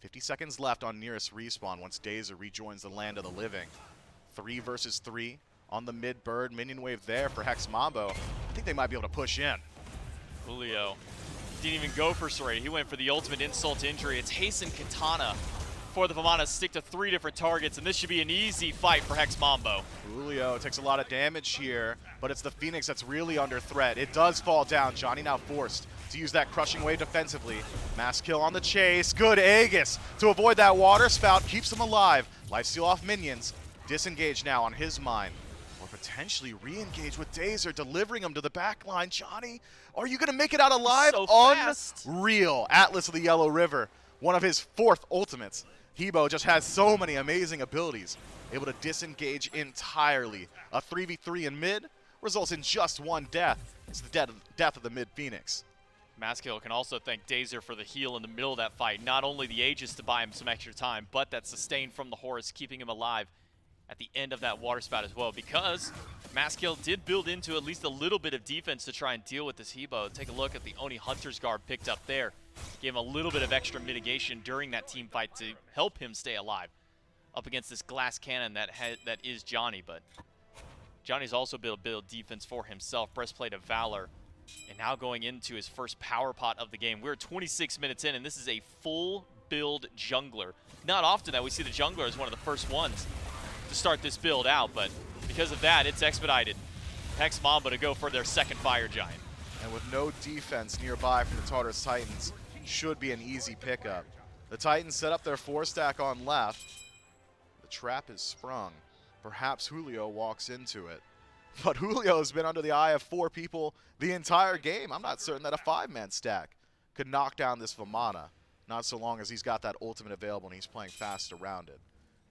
50 seconds left on nearest respawn once Dazer rejoins the land of the living. 3 versus 3 on the mid-bird. Minion wave there for Hex Mambo. I think they might be able to push in. Julio didn't even go for Soraya. He went for the ultimate insult to injury. It's Hasten Katana for the Vamana stick to 3 different targets, and this should be an easy fight for Hex Mambo. Julio takes a lot of damage here, but it's the Phoenix that's really under threat. It does fall down. Johnny now forced to use that crushing wave defensively. Mass kill on the chase. Good Aegis to avoid that water spout. Keeps him alive. Lifesteal off minions. Disengage now on his mind. Or potentially re-engage with Dazer, delivering him to the back line. Johnny, are you going to make it out alive? So fast. Unreal. Atlas of the Yellow River, one of his 4th ultimates. Hebo just has so many amazing abilities. Able to disengage entirely. A 3v3 in mid results in just 1 death. It's the death of the mid Phoenix. Masskill can also thank Dazer for the heal in the middle of that fight. Not only the Aegis to buy him some extra time, but that sustain from the Horus keeping him alive. at the end of that water spout as well, because Maskill did build into at least a little bit of defense to try and deal with this Hebo. Take a look at the Oni Hunter's Guard picked up there. Gave him a little bit of extra mitigation during that team fight to help him stay alive up against this glass cannon that is Johnny. But Johnny's also built defense for himself. Breastplate of Valor. And now going into his first power pot of the game. We're 26 minutes in, and this is a full build jungler. Not often that we see the jungler as one of the first ones to start this build out, but because of that, it's expedited. Hex Mambo to go for their second Fire Giant. And with no defense nearby from the Tartarus Titans, should be an easy pickup. The Titans set up their 4-stack on left. The trap is sprung. Perhaps Julio walks into it. But Julio has been under the eye of 4 people the entire game. I'm not certain that a 5-man stack could knock down this Vamana, not so long as he's got that ultimate available and he's playing fast around it.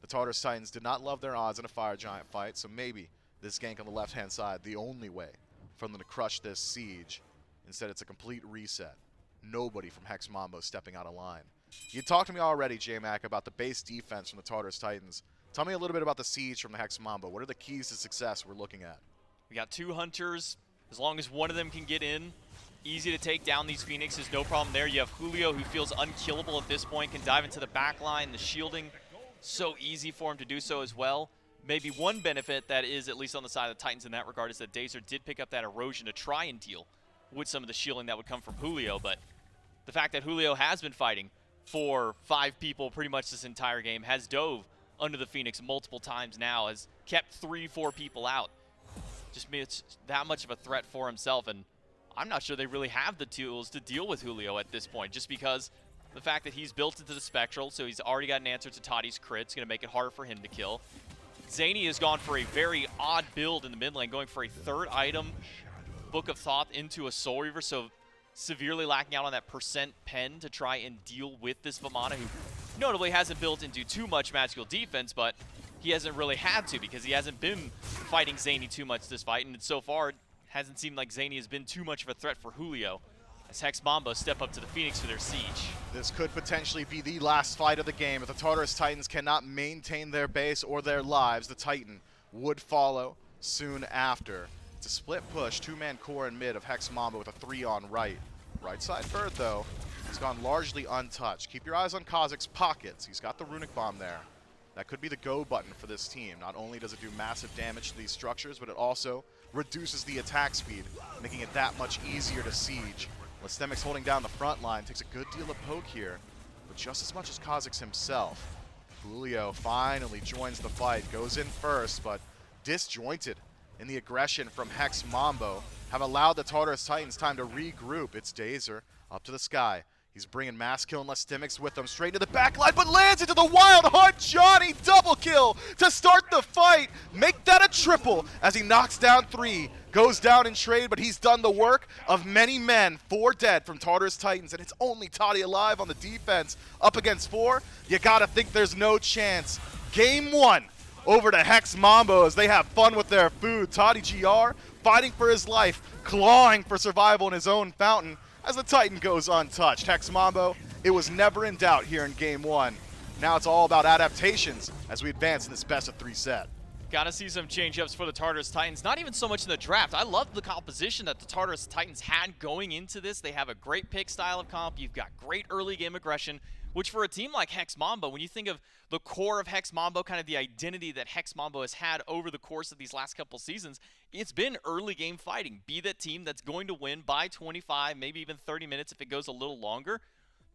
The Tartarus Titans did not love their odds in a Fire Giant fight, so maybe this gank on the left-hand side the only way for them to crush this siege. Instead, it's a complete reset. Nobody from Hex Mambo stepping out of line. You talked to me already, J-Mac, about the base defense from the Tartarus Titans. Tell me a little bit about the siege from the Hex Mambo. What are the keys to success we're looking at? We got 2 Hunters. As long as one of them can get in, easy to take down these Phoenixes, no problem there. You have Julio, who feels unkillable at this point, can dive into the back line, the shielding. So easy for him to do so as well. Maybe one benefit that is, at least on the side of the Titans in that regard, is that Dazer did pick up that erosion to try and deal with some of the shielding that would come from Julio. But the fact that Julio has been fighting for 5 people pretty much this entire game, has dove under the Phoenix multiple times now, has kept 3-4 people out. Just made it that much of a threat for himself, and I'm not sure they really have the tools to deal with Julio at this point, just because the fact that he's built into the Spectral, so he's already got an answer to Toddy's crit. It's going to make it harder for him to kill. Zany has gone for a very odd build in the mid lane, going for a 3rd item, Book of Thoth into a Soul Reaver, so severely lacking out on that percent pen to try and deal with this Vamana, who notably hasn't built into too much magical defense, but he hasn't really had to because he hasn't been fighting Zany too much this fight, and so far it hasn't seemed like Zany has been too much of a threat for Julio, as Hex Mambo step up to the Phoenix for their siege. This could potentially be the last fight of the game. If the Tartarus Titans cannot maintain their base or their lives, the Titan would follow soon after. It's a split push, 2-man core in mid of Hex Mambo with a 3 on right. Right side bird, though, has gone largely untouched. Keep your eyes on Kha'Zix's pockets. He's got the Runic Bomb there. That could be the go button for this team. Not only does it do massive damage to these structures, but it also reduces the attack speed, making it that much easier to siege. Lestemic's holding down the front line, takes a good deal of poke here, but just as much as Kha'Zix himself. Julio finally joins the fight, goes in first, but disjointed in the aggression from Hex Mambo have allowed the Tartarus Titans time to regroup. It's Dazer up to the sky. He's bringing Maskill and Lestemix with him straight to the back line, but lands into the Wild Hunt. Johnny double kill to start the fight. Make that a triple as he knocks down 3. Goes down in trade, but he's done the work of many men. 4 dead from Tartarus Titans, and it's only Toddy alive on the defense. Up against 4, you gotta think there's no chance. Game 1 over to Hex Mambo as they have fun with their food. Toddy GR fighting for his life, clawing for survival in his own fountain as the Titan goes untouched. Hex Mambo, it was never in doubt here in Game 1. Now it's all about adaptations as we advance in this best-of-3 set. Gotta see some change-ups for the Tartarus Titans, not even so much in the draft. I love the composition that the Tartarus Titans had going into this. They have a great pick style of comp. You've got great early game aggression, which for a team like Hex Mambo, when you think of the core of Hex Mambo, kind of the identity that Hex Mambo has had over the course of these last couple seasons, it's been early game fighting. Be that team that's going to win by 25, maybe even 30 minutes if it goes a little longer.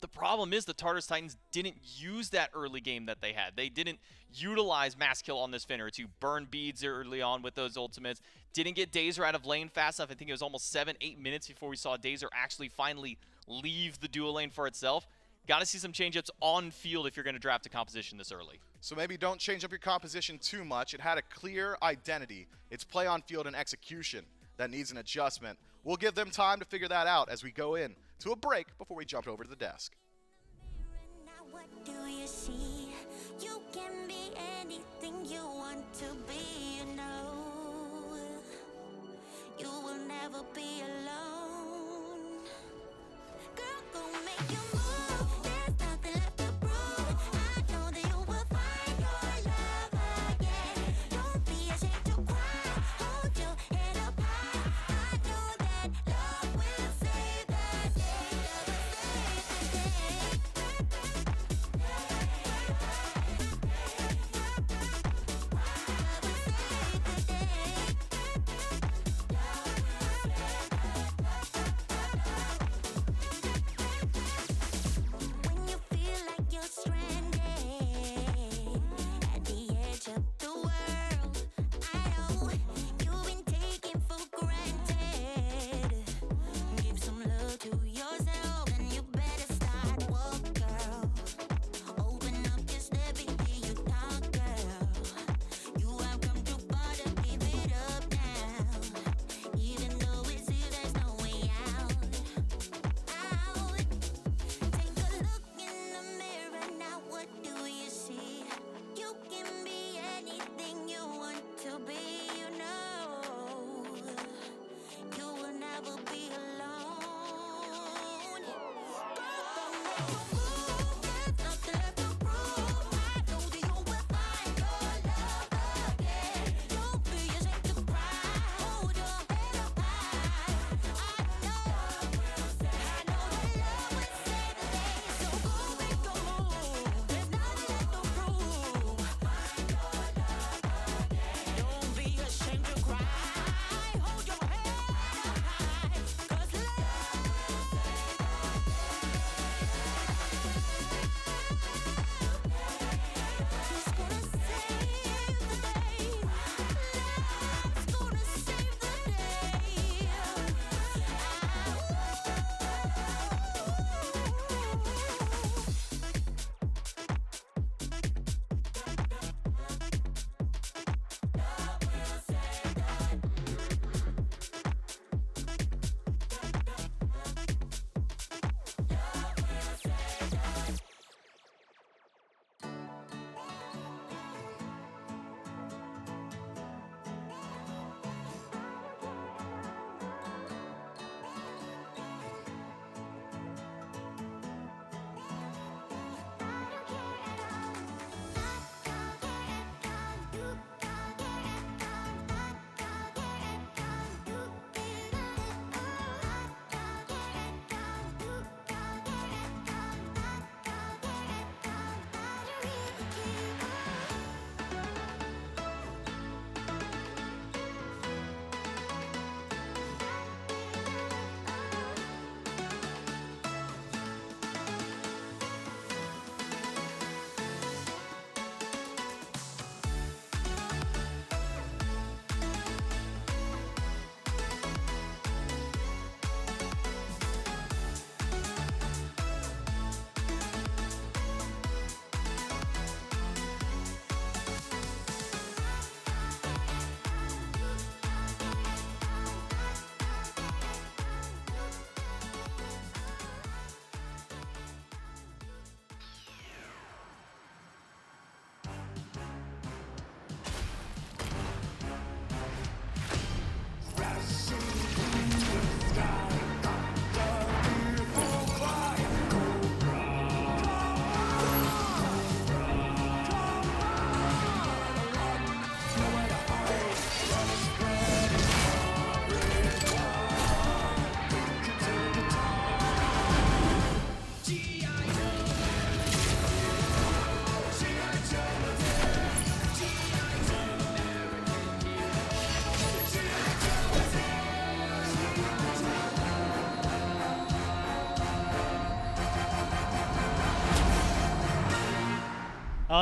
The problem is the Tartarus Titans didn't use that early game that they had. They didn't utilize Mass Kill on this Finner to burn beads early on with those ultimates. Didn't get Dazer out of lane fast enough. I think it was almost 7-8 minutes before we saw Dazer actually finally leave the dual lane for itself. Got to see some change-ups on field if you're going to draft a composition this early. So maybe don't change up your composition too much. It had a clear identity. It's play on field and execution that needs an adjustment. We'll give them time to figure that out as we go in to a break before we jump over to the desk. What do you see? You can be anything you want to be, you know. You will never be alone. Girl, go make your move. There's nothing left to prove. I know that you will find your love again.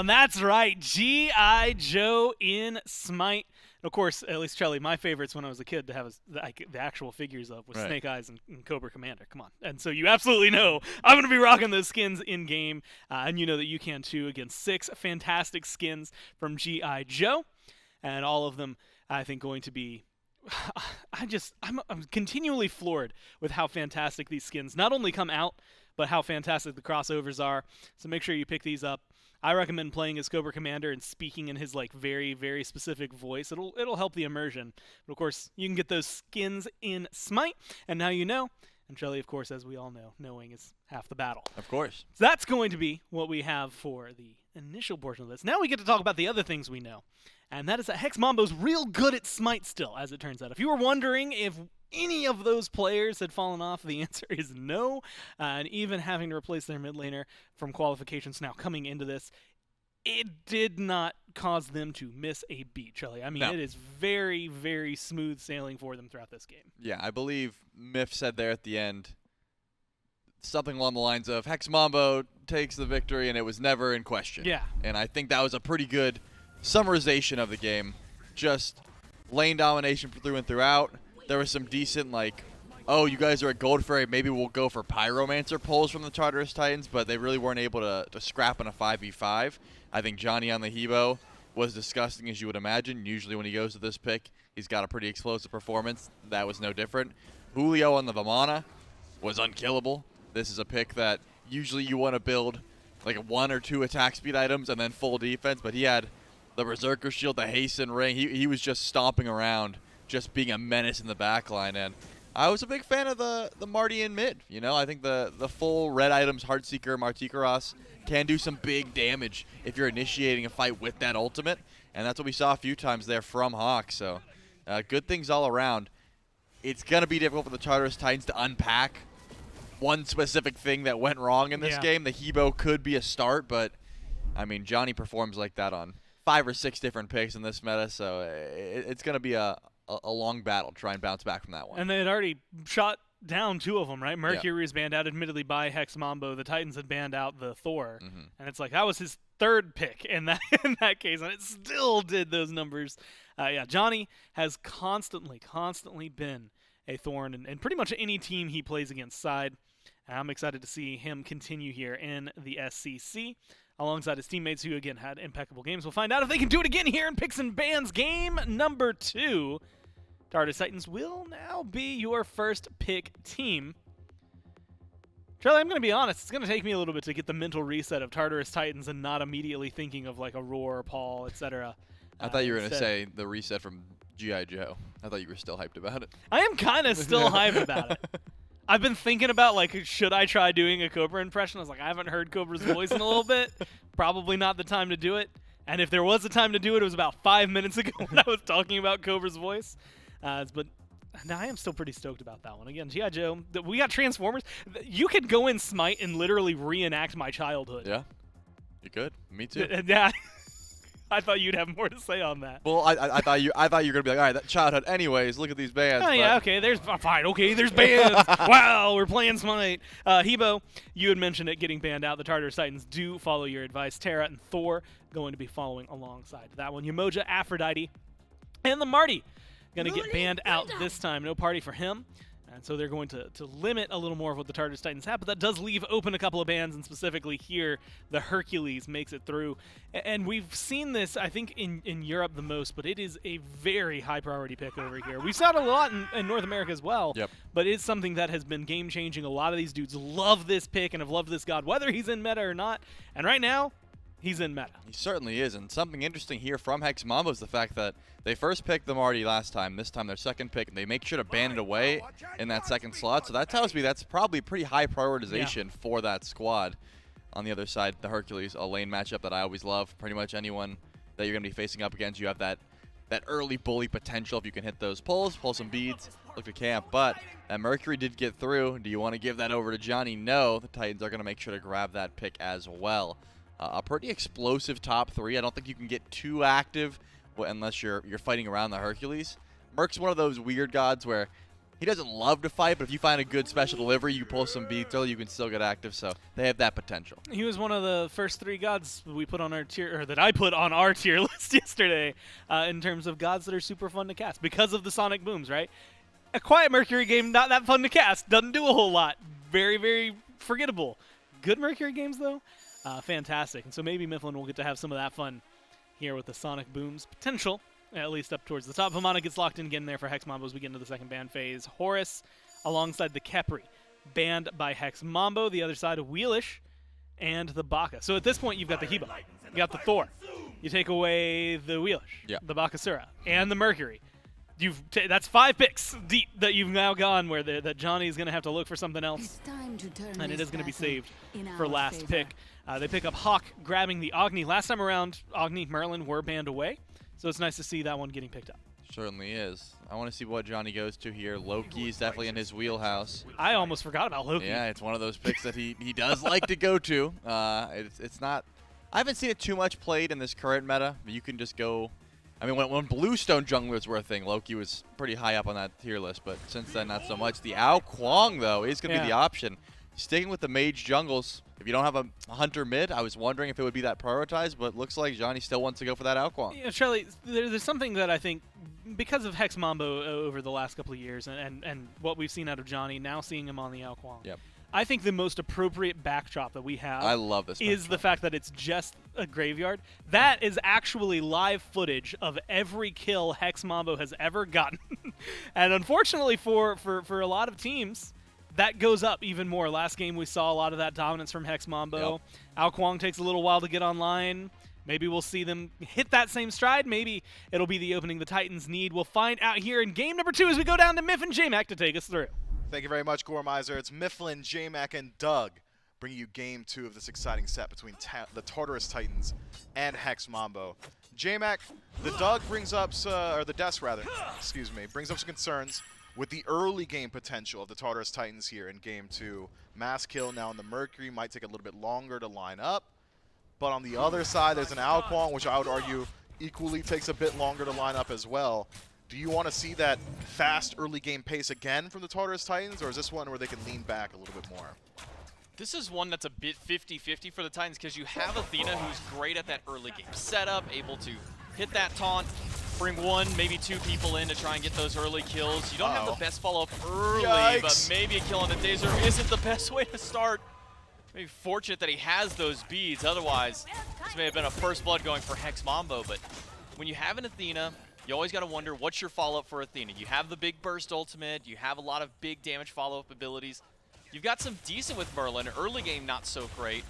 That's right, G.I. Joe in SMITE. And of course, at least Shelly, my favorites when I was a kid to have the actual figures of was Snake Eyes and Cobra Commander. Come on. And so you absolutely know I'm going to be rocking those skins in game. And you know that you can too against 6 fantastic skins from G.I. Joe. And all of them, I think, going to be I'm continually floored with how fantastic these skins not only come out, but how fantastic the crossovers are. So make sure you pick these up. I recommend playing as Cobra Commander and speaking in his very, very specific voice. It'll help the immersion. But of course, you can get those skins in SMITE, and now you know. And Shelly, of course, as we all know, knowing is half the battle. Of course. So that's going to be what we have for the initial portion of this. Now we get to talk about the other things we know. And that is that Hex Mambo's real good at SMITE still, as it turns out. If you were wondering if any of those players had fallen off, the answer is no. And even having to replace their mid laner from qualifications now coming into this, it did not cause them to miss a beat, Shelly. I mean, No. It is very, very smooth sailing for them throughout this game. Yeah, I believe Miff said there at the end something along the lines of Hex Mambo takes the victory and it was never in question. Yeah. And I think that was a pretty good summarization of the game. Just lane domination through and throughout. There was some decent, oh, you guys are at Gold Fairy, maybe we'll go for Pyromancer pulls from the Tartarus Titans, but they really weren't able to scrap in a 5v5. I think Johnny on the Hebo was disgusting, as you would imagine. Usually when he goes to this pick, he's got a pretty explosive performance. That was no different. Julio on the Vamana was unkillable. This is a pick that usually you want to build 1 or 2 attack speed items and then full defense, but he had the Berserker Shield, the Hasten Ring. He was just stomping around, just being a menace in the backline, and I was a big fan of the Marty in mid. You know, I think the full red items, Heartseeker, Martikaros, can do some big damage if you're initiating a fight with that ultimate, and that's what we saw a few times there from Hawk. So good things all around. It's going to be difficult for the Tartarus Titans to unpack one specific thing that went wrong in this game. The Hebo could be a start, but, I mean, Johnny performs like that on 5 or 6 different picks in this meta, so it's going to be a long battle to try and bounce back from that one. And they had already shot down 2 of them, right? Mercury was banned out, admittedly, by Hex Mambo. The Titans had banned out the Thor. And it's like, that was his 3rd pick in that case, and it still did those numbers. Johnny has constantly been a thorn in pretty much any team he plays against side. I'm excited to see him continue here in the SCC alongside his teammates who, again, had impeccable games. We'll find out if they can do it again here in Picks and Bans game number 2. Tartarus Titans will now be your first pick team. Charlie, I'm going to be honest. It's going to take me a little bit to get the mental reset of Tartarus Titans and not immediately thinking of like Aurora, Paul, etc. I thought you were going to say the reset from G.I. Joe. I thought you were still hyped about it. I am kind of still hyped about it. I've been thinking about, like, should I try doing a Cobra impression? I was like, I haven't heard Cobra's voice in a little bit. Probably not the time to do it. And if there was a time to do it, it was about 5 minutes ago when I was talking about Cobra's voice. But no, I am still pretty stoked about that one. Again, G.I. Joe, we got Transformers. You could go in Smite and literally reenact my childhood. Yeah, you could. Me too. Yeah. I thought you'd have more to say on that. Well, I thought you were gonna be like, all right, that childhood. Anyways, look at these bands. Oh yeah, okay. There's fine. Okay, there's bands. Wow, we're playing Smite. Hebo, you had mentioned it getting banned out. The Tartarus Titans do follow your advice. Terra and Thor going to be following alongside that one. Umoja, Aphrodite, and the Marty going to get banned out this time. No party for him. And so they're going to limit a little more of what the Tartarus Titans have, but that does leave open a couple of bans, and specifically here, the Hercules makes it through. And we've seen this, I think, in Europe the most, but it is a very high priority pick over here. We've seen it a lot in North America as well, but it's something that has been game-changing. A lot of these dudes love this pick and have loved this god, whether he's in meta or not. And right now, he's in meta. He certainly is, and something interesting here from Hex Mambo is the fact that they first picked the Marty last time. This time their second pick, and they make sure to ban it away in that second slot. So that tells me that's probably pretty high prioritization for that squad. On the other side, the Hercules, a lane matchup that I always love. Pretty much anyone that you're going to be facing up against, you have that early bully potential if you can hit those pulls, pull some beads, look to camp. But that Mercury did get through. Do you want to give that over to Johnny? No. The Titans are going to make sure to grab that pick as well. A pretty explosive top 3. I don't think you can get too active unless you're fighting around the Hercules. Merc's one of those weird gods where he doesn't love to fight, but if you find a good special delivery, you pull some beats early, you can still get active, so they have that potential. He was one of the first 3 gods we put on our tier, or that I put on our tier list yesterday, in terms of gods that are super fun to cast because of the sonic booms, right? A Quiet Mercury game, not that fun to cast, doesn't do a whole lot. Very, very forgettable. Good Mercury games, though, fantastic. And so maybe Mifflin will get to have some of that fun here with the sonic booms potential, at least up towards the top. Hamana gets locked in again there for Hex Mambo as we get into the second ban phase. Horus alongside the Kepri, banned by Hex Mambo. The other side of Wheelish and the Baka. So at this point, you've got the Hebo, you got the Thor. You take away the Wheelish, the Bakasura, and the Mercury. That's 5 picks deep that you've now gone where that Johnny's going to have to look for something else, and it is going to be saved for last pick. They pick up Hawk, grabbing the Agni. Last time around, Agni, Merlin were banned away, so it's nice to see that one getting picked up. Certainly is. I want to see what Johnny goes to here. Loki is definitely in his wheelhouse. I almost forgot about Loki. Yeah, it's one of those picks that he does like to go to. It's not. I haven't seen it too much played in this current meta. But you can just go. I mean, when Bluestone junglers were a thing, Loki was pretty high up on that tier list, but since then, not so much. The Ao Kwang, though, is going to be the option. Sticking with the mage jungles, if you don't have a hunter mid, I was wondering if it would be that prioritized, but looks like Johnny still wants to go for that Ao Kwang. Yeah, Charlie, there's something that I think, because of Hex Mambo over the last couple of years and what we've seen out of Johnny, now seeing him on the Ao Kwang. I think the most appropriate backdrop that we have I love this is the fact that it's just a graveyard. That is actually live footage of every kill Hex Mambo has ever gotten. And unfortunately for a lot of teams, that goes up even more. Last game we saw a lot of that dominance from Hex Mambo. Ao Kwang takes a little while to get online. Maybe we'll see them hit that same stride. Maybe it'll be the opening the Titans need. We'll find out here in game number 2 as we go down to Miff and J-Mac to take us through. Thank you very much, Gormizer. It's Mifflin, J-Mac, and Doug bringing you game 2 of this exciting set between the Tartarus Titans and Hex Mambo. J-Mac, the Doug brings up, or the Desk rather, excuse me, brings up some concerns with the early game potential of the Tartarus Titans here in game 2. Mass kill now in the Mercury might take a little bit longer to line up. But on the other side, there's an Alquan, which I would argue equally takes a bit longer to line up as well. Do you want to see that fast early game pace again from the Tartarus Titans, or is this one where they can lean back a little bit more? This is one that's a bit 50-50 for the Titans because you have Athena who's great at that early game setup, able to hit that taunt, bring 1, maybe 2 people in to try and get those early kills. You don't have the best follow-up early, but maybe a kill on the Dazer isn't the best way to start. Maybe fortunate that he has those beads, otherwise this may have been a first blood going for Hex Mambo, but when you have an Athena, you always got to wonder what's your follow-up for Athena. You have the big burst ultimate, you have a lot of big damage follow-up abilities. You've got some decent with Merlin, early game not so great.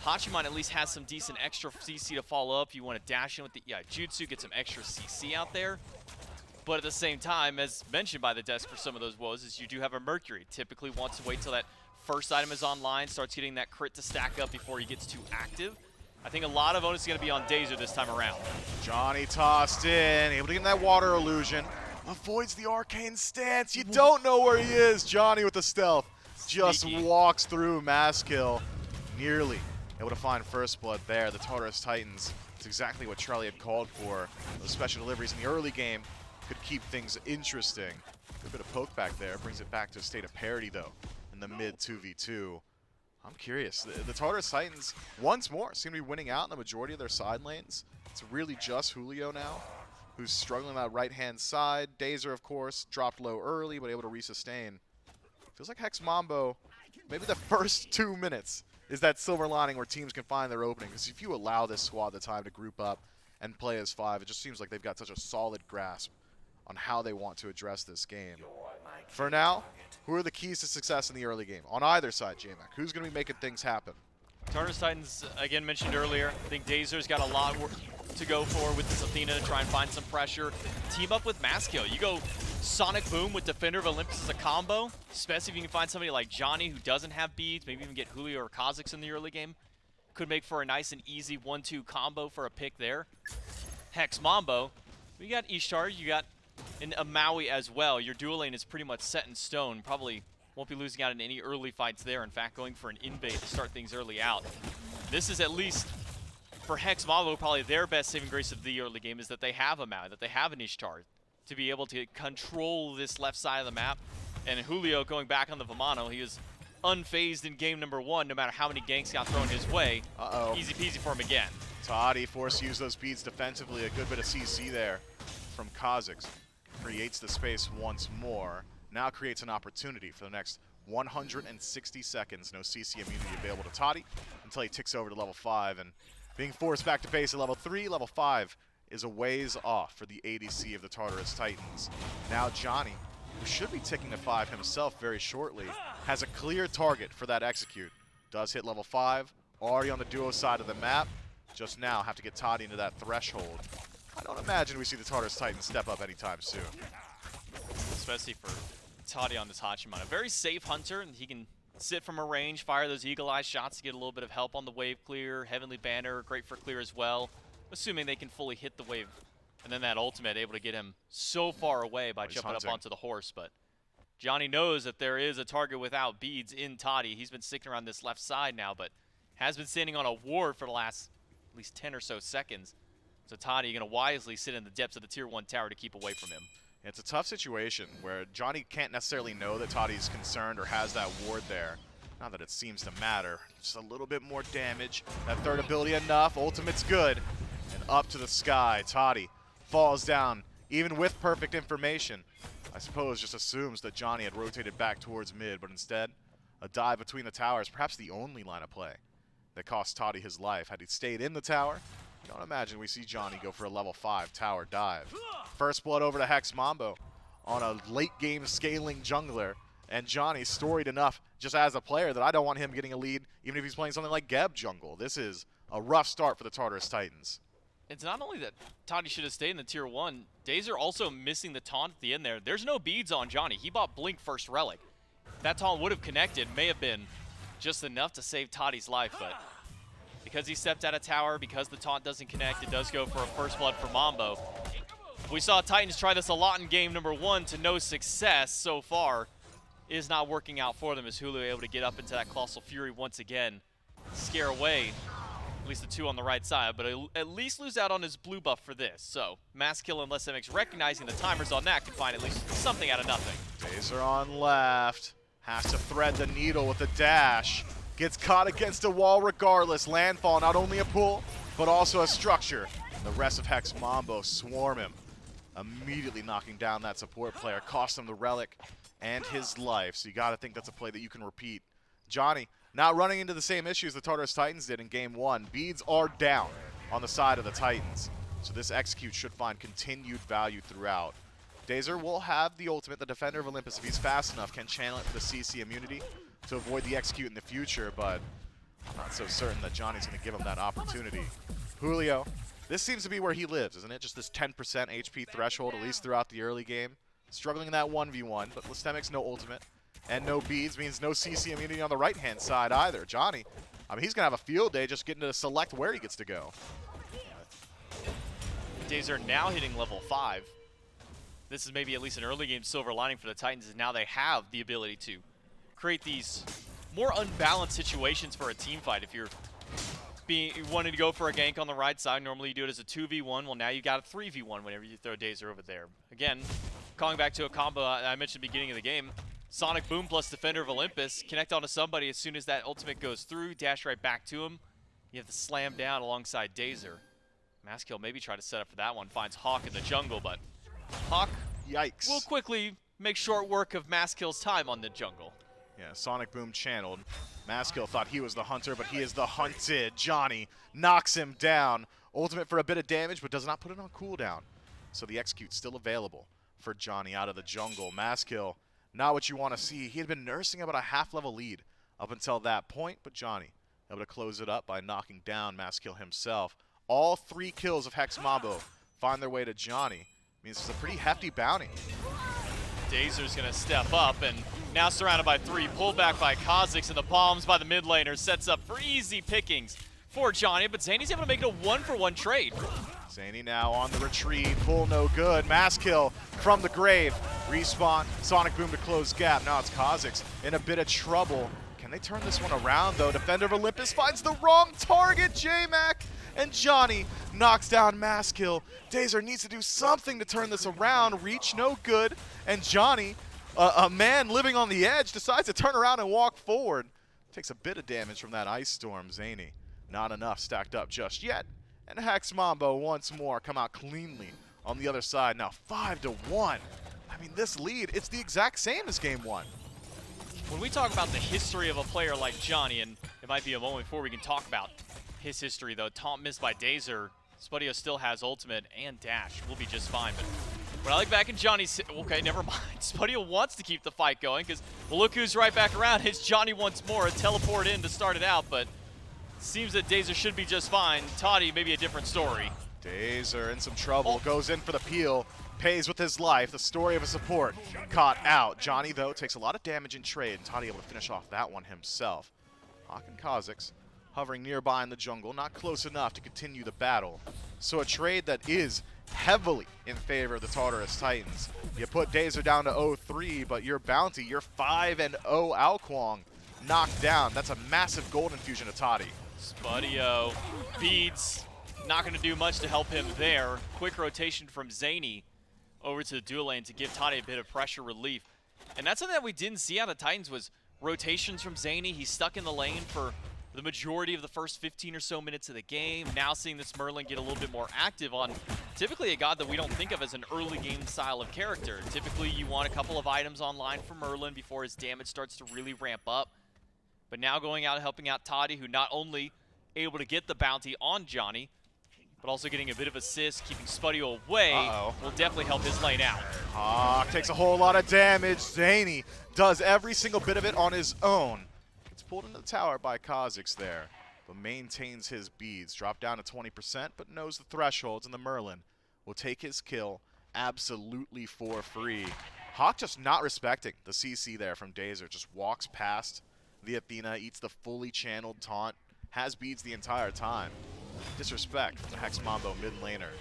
Hachiman at least has some decent extra CC to follow up. You want to dash in with the, Jutsu, get some extra CC out there. But at the same time, as mentioned by the Desk for some of those woes, is you do have a Mercury. Typically wants to wait till that first item is online, starts getting that crit to stack up before he gets too active. I think a lot of onus is going to be on Dazer this time around. Johnny tossed in, able to get in that water illusion. Avoids the arcane stance. You don't know where he is. Johnny with the stealth. Just walks through mass kill. Nearly able to find first blood there. The Tartarus Titans, it's exactly what Charlie had called for. Those special deliveries in the early game could keep things interesting. A bit of poke back there. Brings it back to a state of parity, though, in the mid 2v2. I'm curious. The Tartarus Titans, once more, seem to be winning out in the majority of their side lanes. It's really just Julio now, who's struggling on that right-hand side. Dazer, of course, dropped low early, but able to resustain. Feels like Hex Mambo, maybe the first 2 minutes is that silver lining where teams can find their opening. Because if you allow this squad the time to group up and play as 5, it just seems like they've got such a solid grasp on how they want to address this game. For now, who are the keys to success in the early game? On either side, J-Mac, who's going to be making things happen? Tartarus Titans, again mentioned earlier, I think Dazer's got a lot to go for with this Athena to try and find some pressure. Team up with Maskill. You go Sonic Boom with Defender of Olympus as a combo, especially if you can find somebody like Johnny who doesn't have beads, maybe even get Julio or Kha'Zix in the early game. Could make for a nice and easy 1-2 combo for a pick there. Hex Mambo, you got Ishtar, you got a Maui as well. Your dual lane is pretty much set in stone. Probably won't be losing out in any early fights there. In fact, going for an invade to start things early out. This is at least, for Hex Mambo, probably their best saving grace of the early game is that they have a Maui, that they have an Ishtar to be able to control this left side of the map. And Julio going back on the Vamano, he was unfazed in game number 1, no matter how many ganks got thrown his way. Easy peasy for him again. Toddy forced to use those beads defensively. A good bit of CC there from Kha'Zix. Creates the space once more. Now creates an opportunity for the next 160 seconds. No CC immunity available to Toddy until he ticks over to level 5. And being forced back to base at level 3, level 5 is a ways off for the ADC of the Tartarus Titans. Now Johnny, who should be ticking to 5 himself very shortly, has a clear target for that execute. Does hit level 5, already on the duo side of the map. Just now have to get Toddy into that threshold. I don't imagine we see the Tartarus Titans step up anytime soon. Especially for Toddy on this Hachiman. A very safe hunter, and he can sit from a range, fire those eagle eye shots to get a little bit of help on the wave clear. Heavenly Banner, great for clear as well, assuming they can fully hit the wave. And then that ultimate able to get him so far away by jumping up onto the horse. But Johnny knows that there is a target without beads in Toddy. He's been sticking around this left side now, but has been standing on a ward for the last at least 10 or so seconds. So Toddy going to wisely sit in the depths of the tier 1 tower to keep away from him. It's a tough situation where Johnny can't necessarily know that Toddy's concerned or has that ward there. Not that it seems to matter. Just a little bit more damage. That third ability enough. Ultimate's good. And up to the sky. Toddy falls down, even with perfect information. I suppose just assumes that Johnny had rotated back towards mid, but instead, a dive between the towers, perhaps the only line of play that cost Toddy his life. Had he stayed in the tower, don't imagine we see Johnny go for a level 5 tower dive. First blood over to Hex Mambo on a late game scaling jungler. And Johnny's storied enough just as a player that I don't want him getting a lead even if he's playing something like Geb jungle. This is a rough start for the Tartarus Titans. It's not only that Toddy should have stayed in the tier 1, Dazer also missing the taunt at the end there. There's no beads on Johnny. He bought Blink first relic. That taunt would have connected, may have been just enough to save Toddy's life, but because he stepped out of tower, because the taunt doesn't connect, it does go for a first blood for Mambo. We saw Titans try this a lot in game number 1 to no success so far. It is not working out for them as Julio able to get up into that Colossal Fury once again, scare away at least the 2 on the right side, but at least lose out on his blue buff for this. So, Mass Kill and SMX recognizing the timers on that can find at least something out of nothing. Dazer on left, has to thread the needle with a dash. Gets caught against a wall regardless. Landfall, not only a pull, but also a structure. And the rest of Hex Mambo swarm him, immediately knocking down that support player. Cost him the relic and his life, so you gotta think that's a play that you can repeat. Johnny, not running into the same issues the Tartarus Titans did in game 1. Beads are down on the side of the Titans, so this execute should find continued value throughout. Dazer will have the ultimate. The Defender of Olympus, if he's fast enough, can channel it for the CC immunity to avoid the execute in the future, but I'm not so certain that Johnny's going to give him that opportunity. Julio, this seems to be where he lives, isn't it? Just this 10% HP threshold, at least throughout the early game. Struggling in that 1v1, but Listemic's no ultimate. And no beads means no CC immunity on the right-hand side either. Johnny, I mean, he's going to have a field day just getting to select where he gets to go. Dazer now hitting level 5. This is maybe at least an early game silver lining for the Titans, is now they have the ability to create these more unbalanced situations for a team fight. If you're wanting to go for a gank on the right side, normally you do it as a 2v1. Well, now you got a 3v1 whenever you throw Dazer over there. Again, calling back to a combo I mentioned at the beginning of the game. Sonic Boom plus Defender of Olympus, connect onto somebody as soon as that ultimate goes through, dash right back to him. You have to slam down alongside Dazer. Maskill maybe try to set up for that one, finds Hawk in the jungle, but Hawk Yikes. will quickly make short work of Maskill's time on the jungle. Yeah, Sonic Boom channeled. Maskill thought he was the hunter, but he is the hunted. Johnny knocks him down. Ultimate for a bit of damage, but does not put it on cooldown. So the execute's still available for Johnny out of the jungle. Maskill, not what you want to see. He had been nursing about a half-level lead up until that point, but Johnny able to close it up by knocking down Maskill himself. All 3 kills of Hex Mambo find their way to Johnny. Means it's a pretty hefty bounty. Dazer's going to step up, and now surrounded by 3. Pulled back by Kha'Zix, and the bombs by the mid laner sets up for easy pickings for Johnny, but Zany's able to make it a 1-for-1 trade. Zany now on the retreat. Pull no good. Maskill from the grave. Respawn. Sonic Boom to close gap. Now it's Kha'Zix in a bit of trouble. Can they turn this one around, though? Defender of Olympus finds the wrong target. J-Mac and Johnny knocks down Maskill. Dazer needs to do something to turn this around. Reach no good. And Johnny, a man living on the edge, decides to turn around and walk forward. Takes a bit of damage from that Ice Storm. Zany, not enough stacked up just yet. And Hex Mambo once more come out cleanly on the other side. Now 5-1. I mean, this lead, it's the exact same as game 1. When we talk about the history of a player like Johnny, and it might be a moment before we can talk about his history, though. Taunt missed by Dazer. Spudio still has ultimate and dash. We'll be just fine. But when I look back at Johnny's... Okay, never mind. Spudio wants to keep the fight going because, well, look who's right back around. It's Johnny once more. A teleport in to start it out, but seems that Dazer should be just fine. Toddy, maybe a different story. Dazer in some trouble. Goes in for the peel. Pays with his life. The story of a support caught out. Johnny, though, takes a lot of damage in trade, and Toddy able to finish off that one himself. Hawk and Kha'Zix hovering nearby in the jungle, not close enough to continue the battle. So a trade that is heavily in favor of the Tartarus Titans. You put Dazer down to 0-3, but your bounty, your 5-0 Alquang, knocked down. That's a massive gold infusion to Toddy. Spudio beats. Not going to do much to help him there. Quick rotation from Zany over to the dual lane to give Toddy a bit of pressure relief. And that's something that we didn't see out of Titans was rotations from Zany. He's stuck in the lane for the majority of the first 15 or so minutes of the game. Now seeing this Merlin get a little bit more active on typically a god that we don't think of as an early game style of character. Typically you want a couple of items online for Merlin before his damage starts to really ramp up. But now going out and helping out Toddy, who not only able to get the bounty on Johnny, but also getting a bit of assist, keeping Spudio away, will definitely help his lane out. Hawk takes a whole lot of damage. Zany does every single bit of it on his own. Gets pulled into the tower by Kha'Zix there. but maintains his beads. Dropped down to 20%, but knows the thresholds, and the Merlin will take his kill absolutely for free. Hawk just not respecting the CC there from Dazer. Just walks past the Athena, eats the fully channeled taunt, has beads the entire time. Disrespect from the Hex Mambo mid laner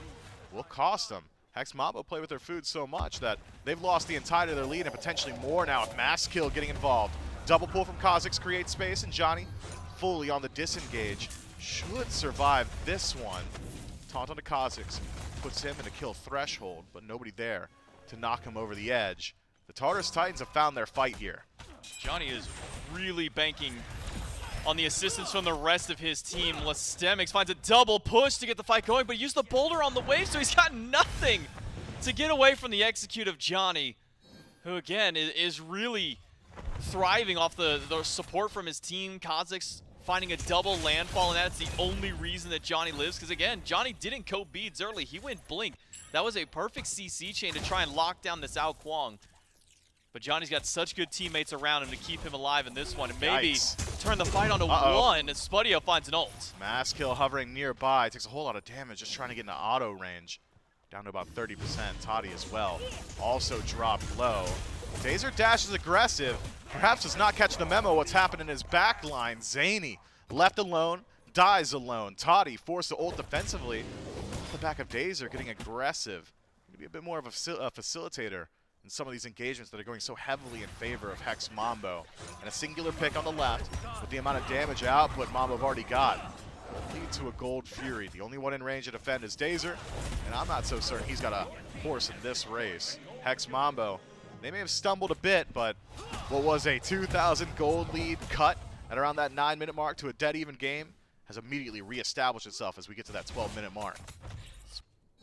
will cost them. Hex Mambo play with their food so much that they've lost the entirety of their lead and potentially more now with Mass Kill getting involved. Double pull from Kha'Zix creates space, and Johnny fully on the disengage. Should survive this one. Taunt onto Kha'Zix puts him in a kill threshold, but nobody there to knock him over the edge. The Tartarus Titans have found their fight here. Johnny is really banking on the assistance from the rest of his team. Lestemix finds a double push to get the fight going, but he used the boulder on the wave, so he's got nothing to get away from the execute of Johnny, who again is really thriving off the support from his team. Kha'Zix finding a double landfall, and that's the only reason that Johnny lives, because again, Johnny didn't coat beads early. He went blink. That was a perfect CC chain to try and lock down this Ao Kuang. But Johnny's got such good teammates around him to keep him alive in this one, and maybe turn the fight onto one as Spudio finds an ult. Mass Kill hovering nearby, takes a whole lot of damage just trying to get into auto range. Down to about 30%, Toddy as well. Also dropped low. Dazer Dash is aggressive, perhaps does not catch the memo what's happened in his back line. Zany left alone, dies alone. Toddy forced to ult defensively. Off the back of Dazer getting aggressive. Maybe a bit more of a facilitator in some of these engagements that are going so heavily in favor of Hex Mambo. And a singular pick on the left with the amount of damage output Mambo have already got. Lead to a Gold Fury. The only one in range to defend is Dazer, and I'm not so certain he's got a horse in this race. Hex Mambo, they may have stumbled a bit, but what was a 2,000 gold lead cut at around that 9-minute mark to a dead even game has immediately reestablished itself as we get to that 12-minute mark.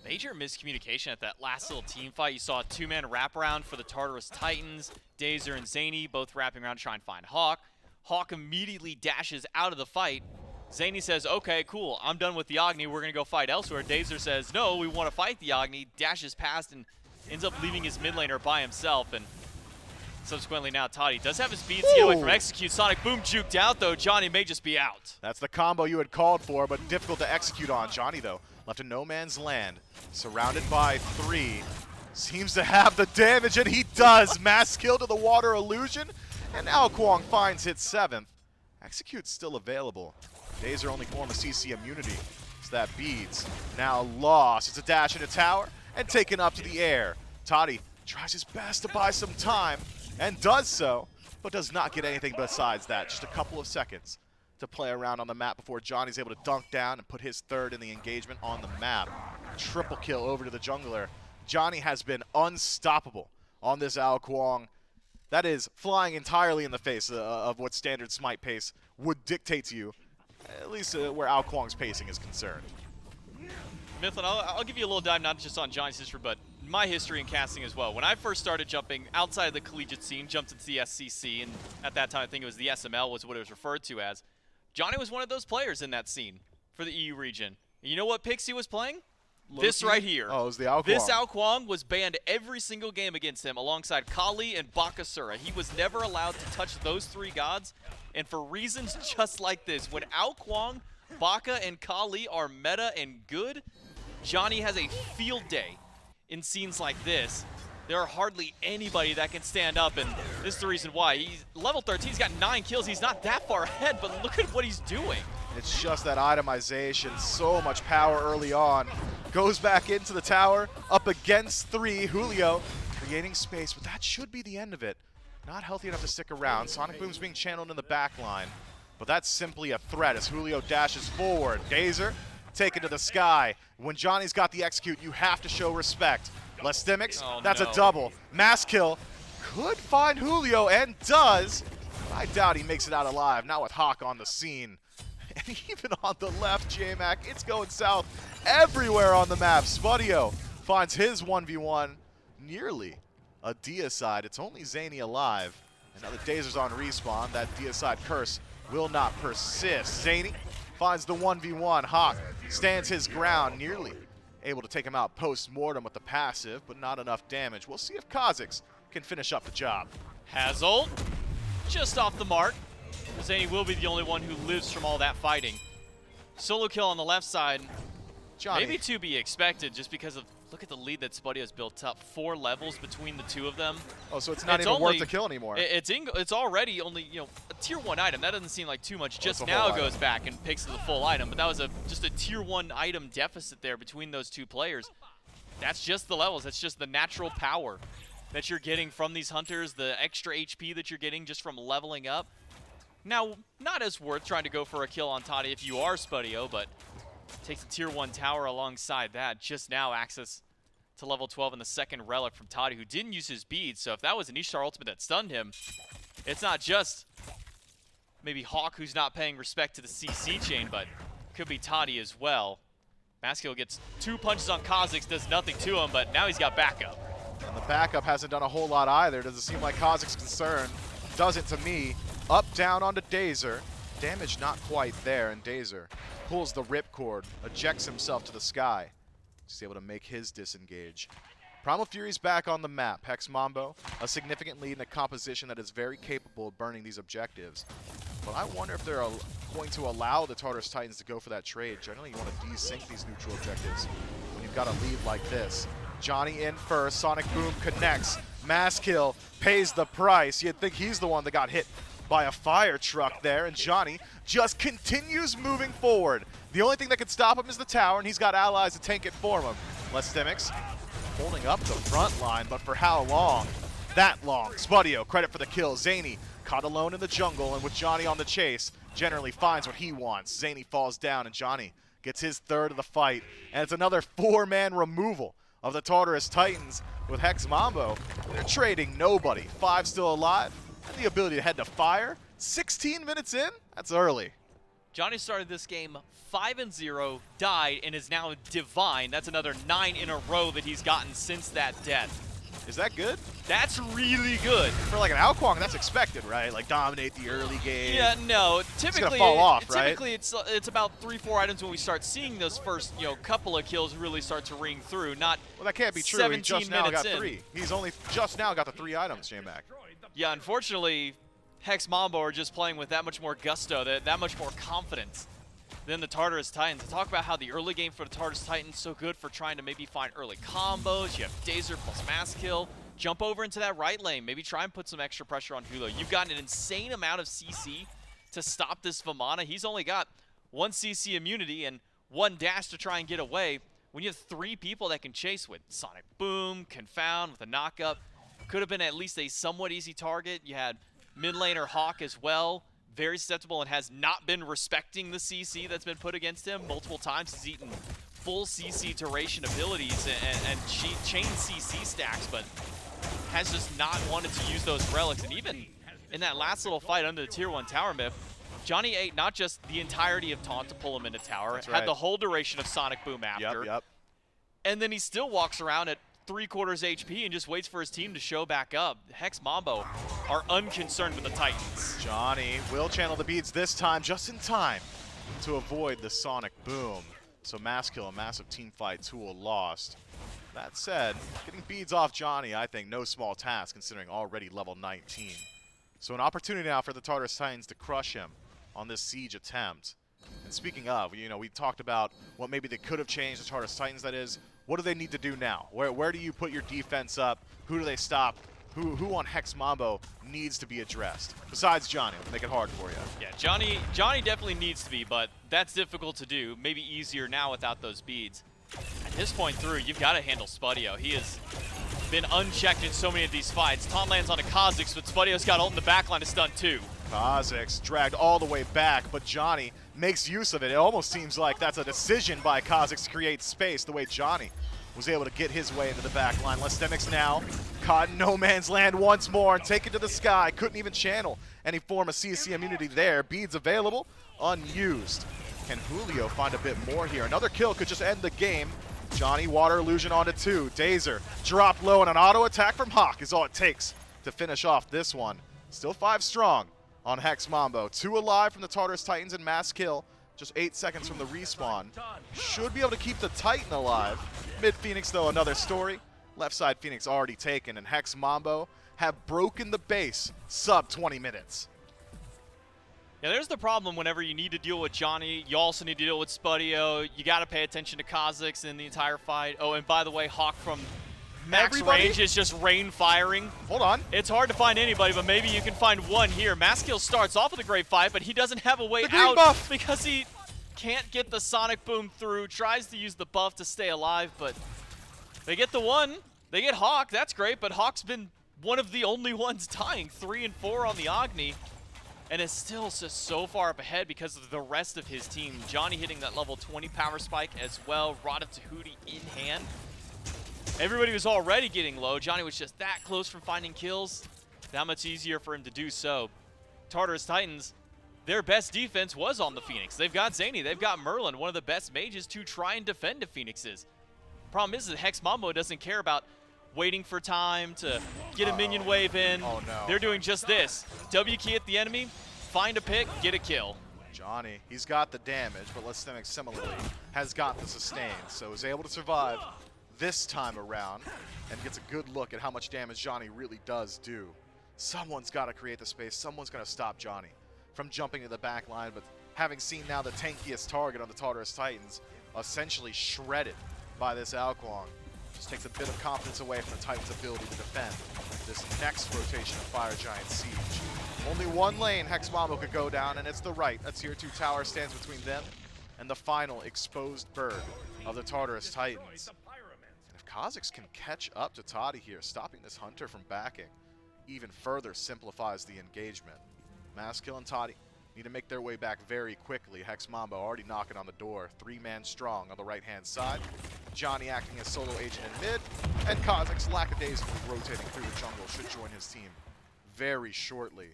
Major miscommunication at that last little team fight. You saw a two-man wraparound for the Tartarus Titans. Dazer and Zany both wrapping around to try and find Hawk. Hawk immediately dashes out of the fight. Zany says, okay, cool, I'm done with the Agni. We're going to go fight elsewhere. Dazer says, no, we want to fight the Agni. Dashes past and ends up leaving his mid laner by himself. And subsequently now Toddy does have his beads to get away from execute. Sonic Boom juked out, though. Johnny may just be out. That's the combo you had called for, but difficult to execute on. Johnny, though, left in no man's land, surrounded by 3. Seems to have the damage, and he does. Mass Kill to the Water Illusion, and Ao Kuang finds his 7th. Execute's still available. Dazer only form a CC immunity, so that beads now lost. It's a dash into tower and taken up to the air. Toddy tries his best to buy some time and does so, but does not get anything besides that. Just a couple of seconds to play around on the map before Johnny's able to dunk down and put his 3rd in the engagement on the map. Triple kill over to the jungler. Johnny has been unstoppable on this Ao Kuang. That is flying entirely in the face of what standard Smite pace would dictate to you, at least where Ao Kuang's pacing is concerned. Mifflin, I'll give you a little dive, not just on Johnny's history, but my history in casting as well. When I first started jumping outside of the collegiate scene, jumped into the SCC, and at that time I think it was the SML was what it was referred to as. Johnny was one of those players in that scene for the EU region. And you know what picks he was playing? Loki? This right here. Oh, it was the Ao Kuang. This Ao Kuang was banned every single game against him alongside Kali and Bakasura. He was never allowed to touch those 3 gods. And for reasons just like this, when Ao Kuang, Baka, and Kali are meta and good, Johnny has a field day in scenes like this. There are hardly anybody that can stand up, and this is the reason why. He's level 13, he's got 9 kills. He's not that far ahead, but look at what he's doing. It's just that itemization, so much power early on. Goes back into the tower, up against 3. Julio creating space, but that should be the end of it. Not healthy enough to stick around. Sonic Boom's being channeled in the back line, but that's simply a threat as Julio dashes forward. Dazer taken to the sky. When Johnny's got the execute, you have to show respect. Lestemix, that's a double. Mass Kill could find Julio and does. I doubt he makes it out alive, not with Hawk on the scene. And even on the left, J-Mac, it's going south everywhere on the map. Spudio finds his 1v1 nearly a deicide. It's only Zany alive. And now the Dazer's on respawn. That deicide curse will not persist. Zany finds the 1v1. Hawk stands his ground, nearly able to take him out post-mortem with the passive, but not enough damage. We'll see if Kha'Zix can finish up the job. Has ult, just off the mark. Zany will be the only one who lives from all that fighting. Solo kill on the left side. Johnny. Maybe to be expected just because of, look at the lead that Spudio's built up. 4 levels between the two of them. Oh, so it's not even worth the kill anymore. It's already only, you know, a tier 1 item. That doesn't seem like too much. Just a now whole goes back and picks the full item, but that was just a tier 1 item deficit there between those two players. That's just the levels. That's just the natural power that you're getting from these hunters, the extra HP that you're getting just from leveling up. Now, not as worth trying to go for a kill on Toddy if you are Spudio, but takes a tier 1 tower alongside that. Just now access to level 12 in the second relic from Toddy, who didn't use his beads. So if that was an Ishtar ultimate that stunned him, it's not just maybe Hawk who's not paying respect to the CC chain, but could be Toddy as well. Maskill gets 2 punches on Kha'Zix, does nothing to him, but now he's got backup. And the backup hasn't done a whole lot either. Doesn't seem like Kha'Zix's concern. Doesn't to me. Up, down onto Dazer. Damage not quite there, and Dazer pulls the ripcord, ejects himself to the sky. He's able to make his disengage. Primal Fury's back on the map. Hex Mambo, a significant lead in a composition that is very capable of burning these objectives. But I wonder if they're going to allow the Tartarus Titans to go for that trade. Generally, you want to desync these neutral objectives when you've got a lead like this. Johnny in first. Sonic Boom connects. Maskill pays the price. You'd think he's the one that got hit by a fire truck there, and Johnny just continues moving forward. The only thing that can stop him is the tower, and he's got allies to tank it for him. Lestemix holding up the front line, but for how long? That long. Spudio, credit for the kill. Zany caught alone in the jungle, and with Johnny on the chase, generally finds what he wants. Zany falls down, and Johnny gets his third of the fight, and it's another 4-man removal of the Tartarus Titans with Hex Mambo. They're trading nobody. 5 still alive. The ability to head to fire. 16 minutes in? That's early. Johnny started this game 5-0, died, and is now divine. That's another 9 in a row that he's gotten since that death. Is that good? That's really good. For like an Alquang, that's expected, right? Like dominate the early game. Yeah, no. Typically, it's gonna fall off, right? Typically, it's about 3-4 items when we start seeing those first, couple of kills really start to ring through. Not well, that can't be true. 17 He just now got in. 3. He's only just now got the 3 items, J-Mac. Yeah, unfortunately, Hex Mambo are just playing with that much more gusto, that much more confidence than the Tartarus Titans. To talk about how the early game for the Tartarus Titans is so good for trying to maybe find early combos. You have Dazer plus Maskill. Jump over into that right lane. Maybe try and put some extra pressure on Hulo. You've got an insane amount of CC to stop this Vamana. He's only got 1 CC immunity and 1 dash to try and get away. When you have 3 people that can chase with Sonic Boom, Confound, with a knockup, could have been at least a somewhat easy target. You had mid laner Hawk as well. Very susceptible and has not been respecting the CC that's been put against him. Multiple times he's eaten full CC duration abilities and chain CC stacks, but has just not wanted to use those relics. And even in that last little fight under the tier 1 tower myth, Johnny ate not just the entirety of taunt to pull him into tower, had the whole duration of Sonic Boom after. Yep. And then he still walks around at 3/4 HP and just waits for his team to show back up. Hex Mambo are unconcerned with the Titans. Johnny will channel the beads this time, just in time to avoid the Sonic Boom. So Maskill, a massive team fight tool lost. That said, getting beads off Johnny, I think, no small task considering already level 19. So an opportunity now for the Tartarus Titans to crush him on this siege attempt. And speaking of, we talked about what maybe they could have changed, the Tartarus Titans that is. What do they need to do now? Where do you put your defense up? Who do they stop? Who on Hex Mambo needs to be addressed? Besides Johnny, make it hard for you. Yeah, Johnny definitely needs to be, but that's difficult to do. Maybe easier now without those beads. At this point through, you've got to handle Spudio. He has been unchecked in so many of these fights. Taunt lands on a Kha'Zix, but Spudio's got ult in the backline to stun too. Kha'Zix dragged all the way back, but Johnny makes use of it. It almost seems like that's a decision by Kha'Zix to create space, the way Johnny was able to get his way into the back line. Lestemix now caught in no man's land once more and taken to the sky. Couldn't even channel any form of CC immunity there. Beads available, unused. Can Julio find a bit more here? Another kill could just end the game. Johnny, water illusion onto 2. Dazer dropped low, and an auto attack from Hawk is all it takes to finish off this one. Still 5 strong on Hex Mambo. 2 alive from the Tartarus Titans and Maskill. Just 8 seconds from the respawn. Should be able to keep the Titan alive. Mid Phoenix, though, another story. Left side Phoenix already taken, and Hex Mambo have broken the base sub 20 minutes. Yeah, there's the problem whenever you need to deal with Johnny. You also need to deal with Spudio. You got to pay attention to Kha'Zix in the entire fight. Oh, and by the way, Hawk from max range is just rain firing. Hold on. It's hard to find anybody, but maybe you can find one here. Maskill starts off with a great fight, but he doesn't have a way out buff. because he can't get the Sonic Boom through. Tries to use the buff to stay alive, but they get the one. They get Hawk. That's great, but Hawk's been one of the only ones dying. 3 and 4 on the Agni. And is still just so far up ahead because of the rest of his team. Johnny hitting that level 20 power spike as well. Rod of Tahuti in hand. Everybody was already getting low. Johnny was just that close from finding kills. That much easier for him to do so. Tartarus Titans, their best defense was on the Phoenix. They've got Zany, they've got Merlin, one of the best mages to try and defend the Phoenixes. Problem is that Hex Mambo doesn't care about waiting for time to get a minion wave in. Oh, no. They're doing just this. W key at the enemy, find a pick, get a kill. Johnny, he's got the damage, but Let's Systemic similarly has got the sustain, so is able to survive this time around and gets a good look at how much damage Johnny really does do. Someone's got to create the space. Someone's going to stop Johnny from jumping to the back line, but having seen now the tankiest target on the Tartarus Titans essentially shredded by this Alquang, just takes a bit of confidence away from the Titans' ability to defend this next rotation of Fire Giant Siege. Only one lane Hex Mambo could go down, and it's the right. A tier 2 tower stands between them and the final exposed bird of the Tartarus Titans. And if Kha'Zix can catch up to Toddy here, stopping this Hunter from backing even further simplifies the engagement. Maskill and Toddy need to make their way back very quickly. Hex Mambo already knocking on the door, 3-man strong on the right-hand side. Johnny acting as solo agent in mid, and Kha'Zix lackadaisically rotating through the jungle should join his team very shortly.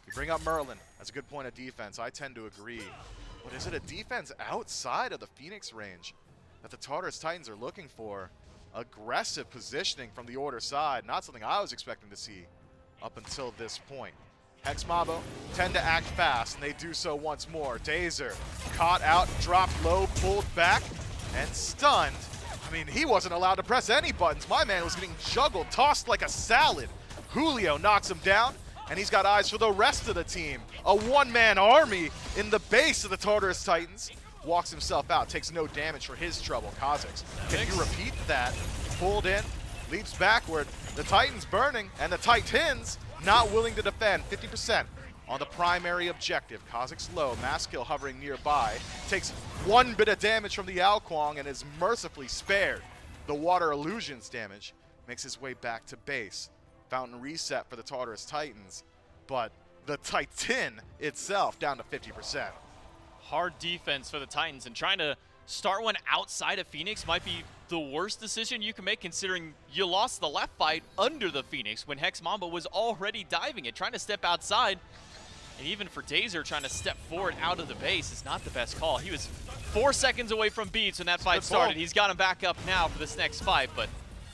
You bring up Merlin as a good point of defense. I tend to agree. But is it a defense outside of the Phoenix range that the Tartarus Titans are looking for? Aggressive positioning from the Order side, not something I was expecting to see up until this point. Hex Mambo tend to act fast, and they do so once more. Dazer caught out, dropped low, pulled back, and stunned. I mean, he wasn't allowed to press any buttons. My man was getting juggled, tossed like a salad. Julio knocks him down, and he's got eyes for the rest of the team. A one-man army in the base of the Tartarus Titans. Walks himself out, takes no damage for his trouble. Kha'Zix, can you repeat that? Pulled in, leaps backward. The Titans burning, and the Titans not willing to defend. 50% on the primary objective. Kha'Zix low, Maskill hovering nearby. Takes one bit of damage from the Alquang and is mercifully spared. The Water Illusions damage makes his way back to base. Fountain reset for the Tartarus Titans, but the Titan itself down to 50%. Hard defense for the Titans, and trying to start one outside of Phoenix might be the worst decision you can make, considering you lost the left fight under the Phoenix when Hex Mambo was already diving it. Trying to step outside, and even for Dazer, trying to step forward out of the base is not the best call. He was 4 seconds away from beats when that fight started. He's got him back up now for this next fight, but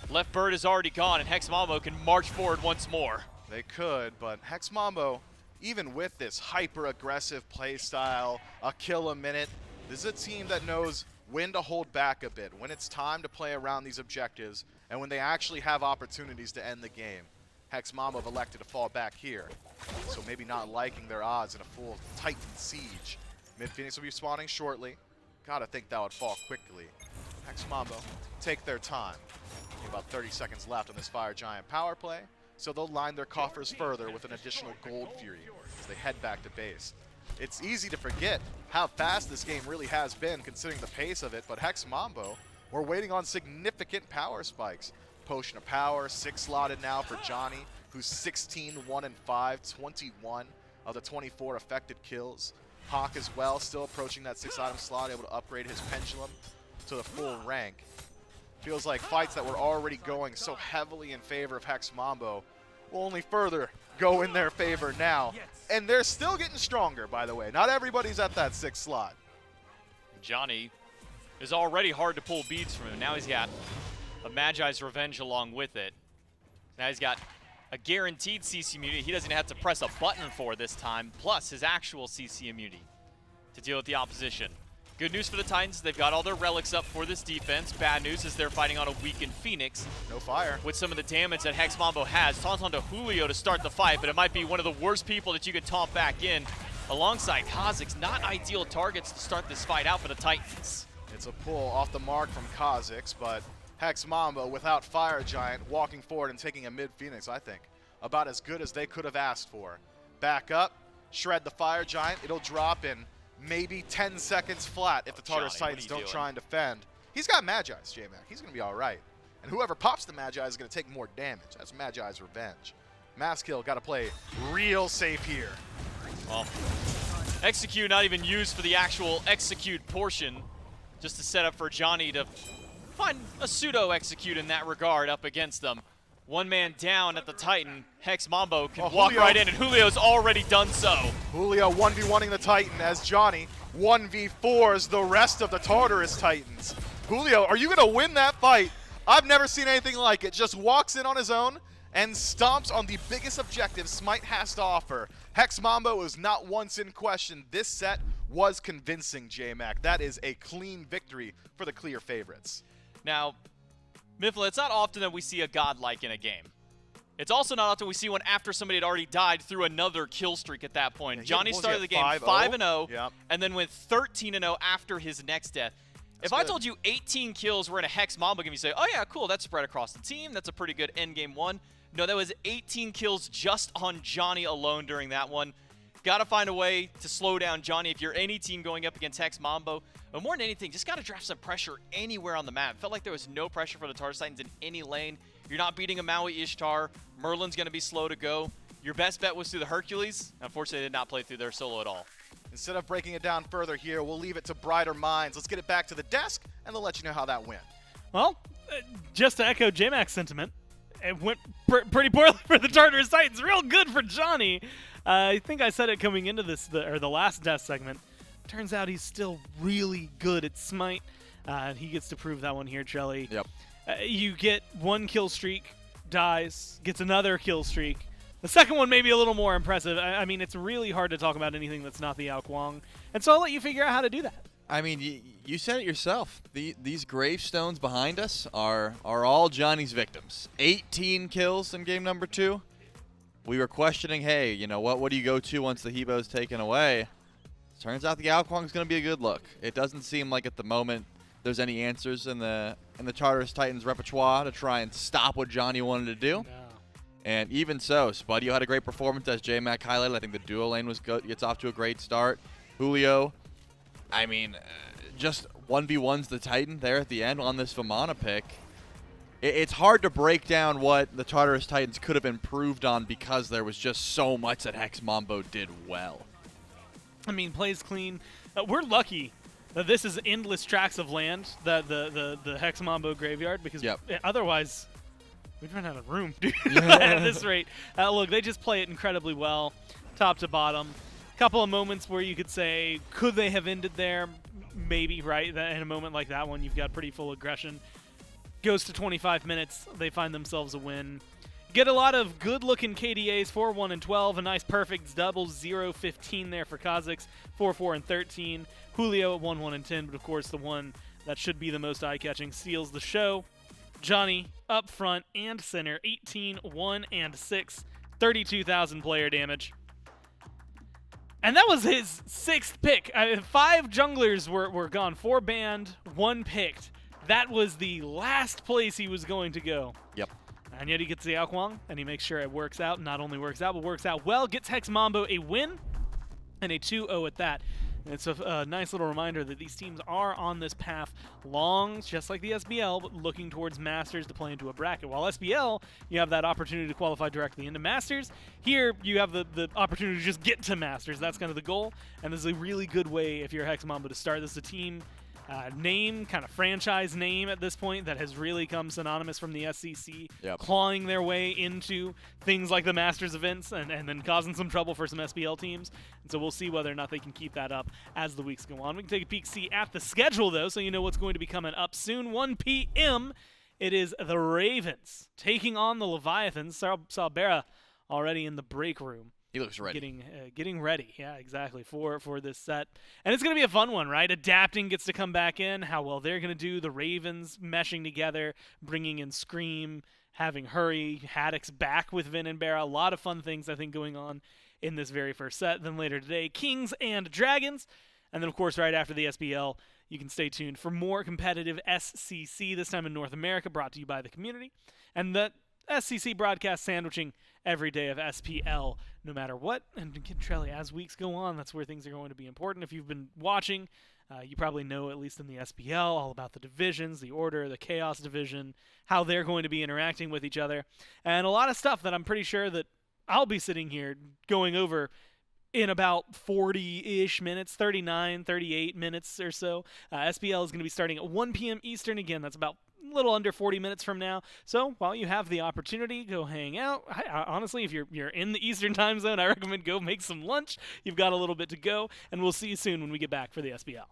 left bird is already gone, and Hex Mambo can march forward once more. They could, but Hex Mambo, even with this hyper-aggressive play style, a kill a minute, this is a team that knows when to hold back a bit, when it's time to play around these objectives, and when they actually have opportunities to end the game. Hex Mambo have elected to fall back here, so maybe not liking their odds in a full Titan siege. Mid-Phoenix will be spawning shortly. Gotta think that would fall quickly. Hex Mambo take their time. About 30 seconds left on this Fire Giant power play, so they'll line their coffers further with an additional Gold Fury as they head back to base. It's easy to forget how fast this game really has been considering the pace of it, but Hex Mambo, we're waiting on significant power spikes. Potion of Power, 6 slotted now for Johnny, who's 16, 1 and 5, 21 of the 24 affected kills. Hawk as well, still approaching that 6-item slot, able to upgrade his Pendulum to the full rank. Feels like fights that were already going so heavily in favor of Hex Mambo will only further go in their favor now. And they're still getting stronger, by the way. Not everybody's at that 6th slot. Johnny is already hard to pull beads from him. Now he's got a Magi's Revenge along with it. Now he's got a guaranteed CC immunity he doesn't have to press a button for this time, plus his actual CC immunity to deal with the opposition. Good news for the Titans, they've got all their relics up for this defense. Bad news is they're fighting on a weakened Phoenix. No fire. With some of the damage that Hex Mambo has. Taunt onto Julio to start the fight, but it might be one of the worst people that you could taunt back in. alongside Kha'Zix. Not ideal targets to start this fight out for the Titans. It's a pull off the mark from Kha'Zix, but Hex Mambo without Fire Giant walking forward and taking a mid-Phoenix, I think. About as good as they could have asked for. Back up, shred the Fire Giant. It'll drop in maybe 10 seconds flat if the Tartarus Titans don't try and defend. He's got Magi's, J-Mac. He's going to be all right. And whoever pops the Magi is going to take more damage. That's Magi's revenge. Maskill got to play real safe here. Well, execute not even used for the actual execute portion, just to set up for Johnny to find a pseudo execute in that regard up against them. One man down at the Titan. Hex Mambo can walk Julio. right in, and Julio's already done so. Julio 1v1ing the Titan as Johnny 1v4s the rest of the Tartarus Titans. Julio, are you going to win that fight? I've never seen anything like it. Just walks in on his own and stomps on the biggest objective SMITE has to offer. Hex Mambo is not once in question. This set was convincing, J-Mac. That is a clean victory for the clear favorites. Now, Mifflin, it's not often that we see a godlike in a game. It's also not often we see one after somebody had already died through another kill streak at that point. Yeah, Johnny started the game 5-0, Yep. and then went 13-0 after his next death. If I told you 18 kills were in a Hex Mambo game, you say, oh yeah, cool, that's spread across the team. That's a pretty good endgame one. No, that was 18 kills just on Johnny alone during that one. Got to find a way to slow down Johnny if you're any team going up against Hex Mambo. But more than anything, just got to draft some pressure anywhere on the map. Felt like there was no pressure for the Tartarus Titans in any lane. You're not beating a Maui Ishtar. Merlin's going to be slow to go. Your best bet was through the Hercules. Unfortunately, they did not play through their solo at all. Instead of breaking it down further here, we'll leave it to brighter minds. Let's get it back to the desk, and they'll let you know how that went. Well, just to echo J-Mac's sentiment, it went pretty poorly for the Tartarus Titans. Real good for Johnny. I think I said it coming into this, the last desk segment. Turns out he's still really good at SMITE. He gets to prove that one here, Trelly. Yep. You get one kill streak, dies, gets another kill streak. The second one may be a little more impressive. I mean, it's really hard to talk about anything that's not the Ao Kuang. And so I'll let you figure out how to do that. I mean, you said it yourself. These gravestones behind us are all Johnny's victims. 18 kills in game number 2. We were questioning, hey, you know, what do you go to once the Hebo's taken away? Turns out the Ao Kuang's going to be a good look. It doesn't seem like at the moment there's any answers in the Tartarus Titans repertoire to try and stop what Johnny wanted to do. No. And even so, Spudio had a great performance as J-Mac highlighted. I think the duo lane gets off to a great start. Julio, I mean, just 1v1's the Titan there at the end on this Vamana pick. It's hard to break down what the Tartarus Titans could have improved on because there was just so much that Hex Mambo did well. I mean, plays clean. We're lucky that this is endless tracts of land, the Hex Mambo graveyard, because otherwise we'd run out of room at this rate. Look, they just play it incredibly well, top to bottom. Couple of moments where you could say, could they have ended there? Maybe, right? In a moment like that one, you've got pretty full aggression. Goes to 25 minutes. They find themselves a win. Get a lot of good-looking KDAs, 4-1 and 12. A nice perfect double 0-15 there for Kha'Zix, 4-4 and 13. Julio at 1-1 and 10, but of course the one that should be the most eye-catching steals the show. Johnny up front and center, 18-1 and 6, 32,000 player damage. And that was his 6th pick. 5 junglers were gone, 4 banned, 1 picked. That was the last place he was going to go. Yep. And yet he gets the Ao Kuang, and he makes sure it works out. Not only works out, but works out well. Gets Hex Mambo a win, and a 2-0 at that. And it's a nice little reminder that these teams are on this path long, just like the SBL, but looking towards Masters to play into a bracket. While SBL, you have that opportunity to qualify directly into Masters. Here, you have the opportunity to just get to Masters. That's kind of the goal, and this is a really good way, if you're Hex Mambo, to start. This is a team name, kind of franchise name at this point that has really come synonymous from the SCC, clawing their way into things like the Masters events and then causing some trouble for some SPL teams. And so we'll see whether or not they can keep that up as the weeks go on. We can take a peek, see at the schedule, though, so you know what's going to be coming up soon. 1 p.m., it is the Ravens taking on the Leviathans. Saw Berra already in the break room. He looks ready. Getting ready, yeah, exactly, for this set. And it's going to be a fun one, right? Adapting gets to come back in, how well they're going to do, the Ravens meshing together, bringing in Scream, having Hurry, Haddock's back with Vin and Barra. A lot of fun things, I think, going on in this very first set. Then later today, Kings and Dragons. And then, of course, right after the SPL, you can stay tuned for more competitive SCC, this time in North America, brought to you by the community. And the SCC broadcast sandwiching every day of SPL, no matter what. And Trelly, as weeks go on, that's where things are going to be important. If you've been watching, you probably know, at least in the SPL, all about the divisions, the Order, the Chaos Division, how they're going to be interacting with each other. And a lot of stuff that I'm pretty sure that I'll be sitting here going over in about 40-ish minutes, 39, 38 minutes or so. SPL is going to be starting at 1 p.m. Eastern. Again, that's about a little under 40 minutes from now. So while you have the opportunity, go hang out. Honestly, if you're in the Eastern time zone, I recommend go make some lunch. You've got a little bit to go, and we'll see you soon when we get back for the SPL.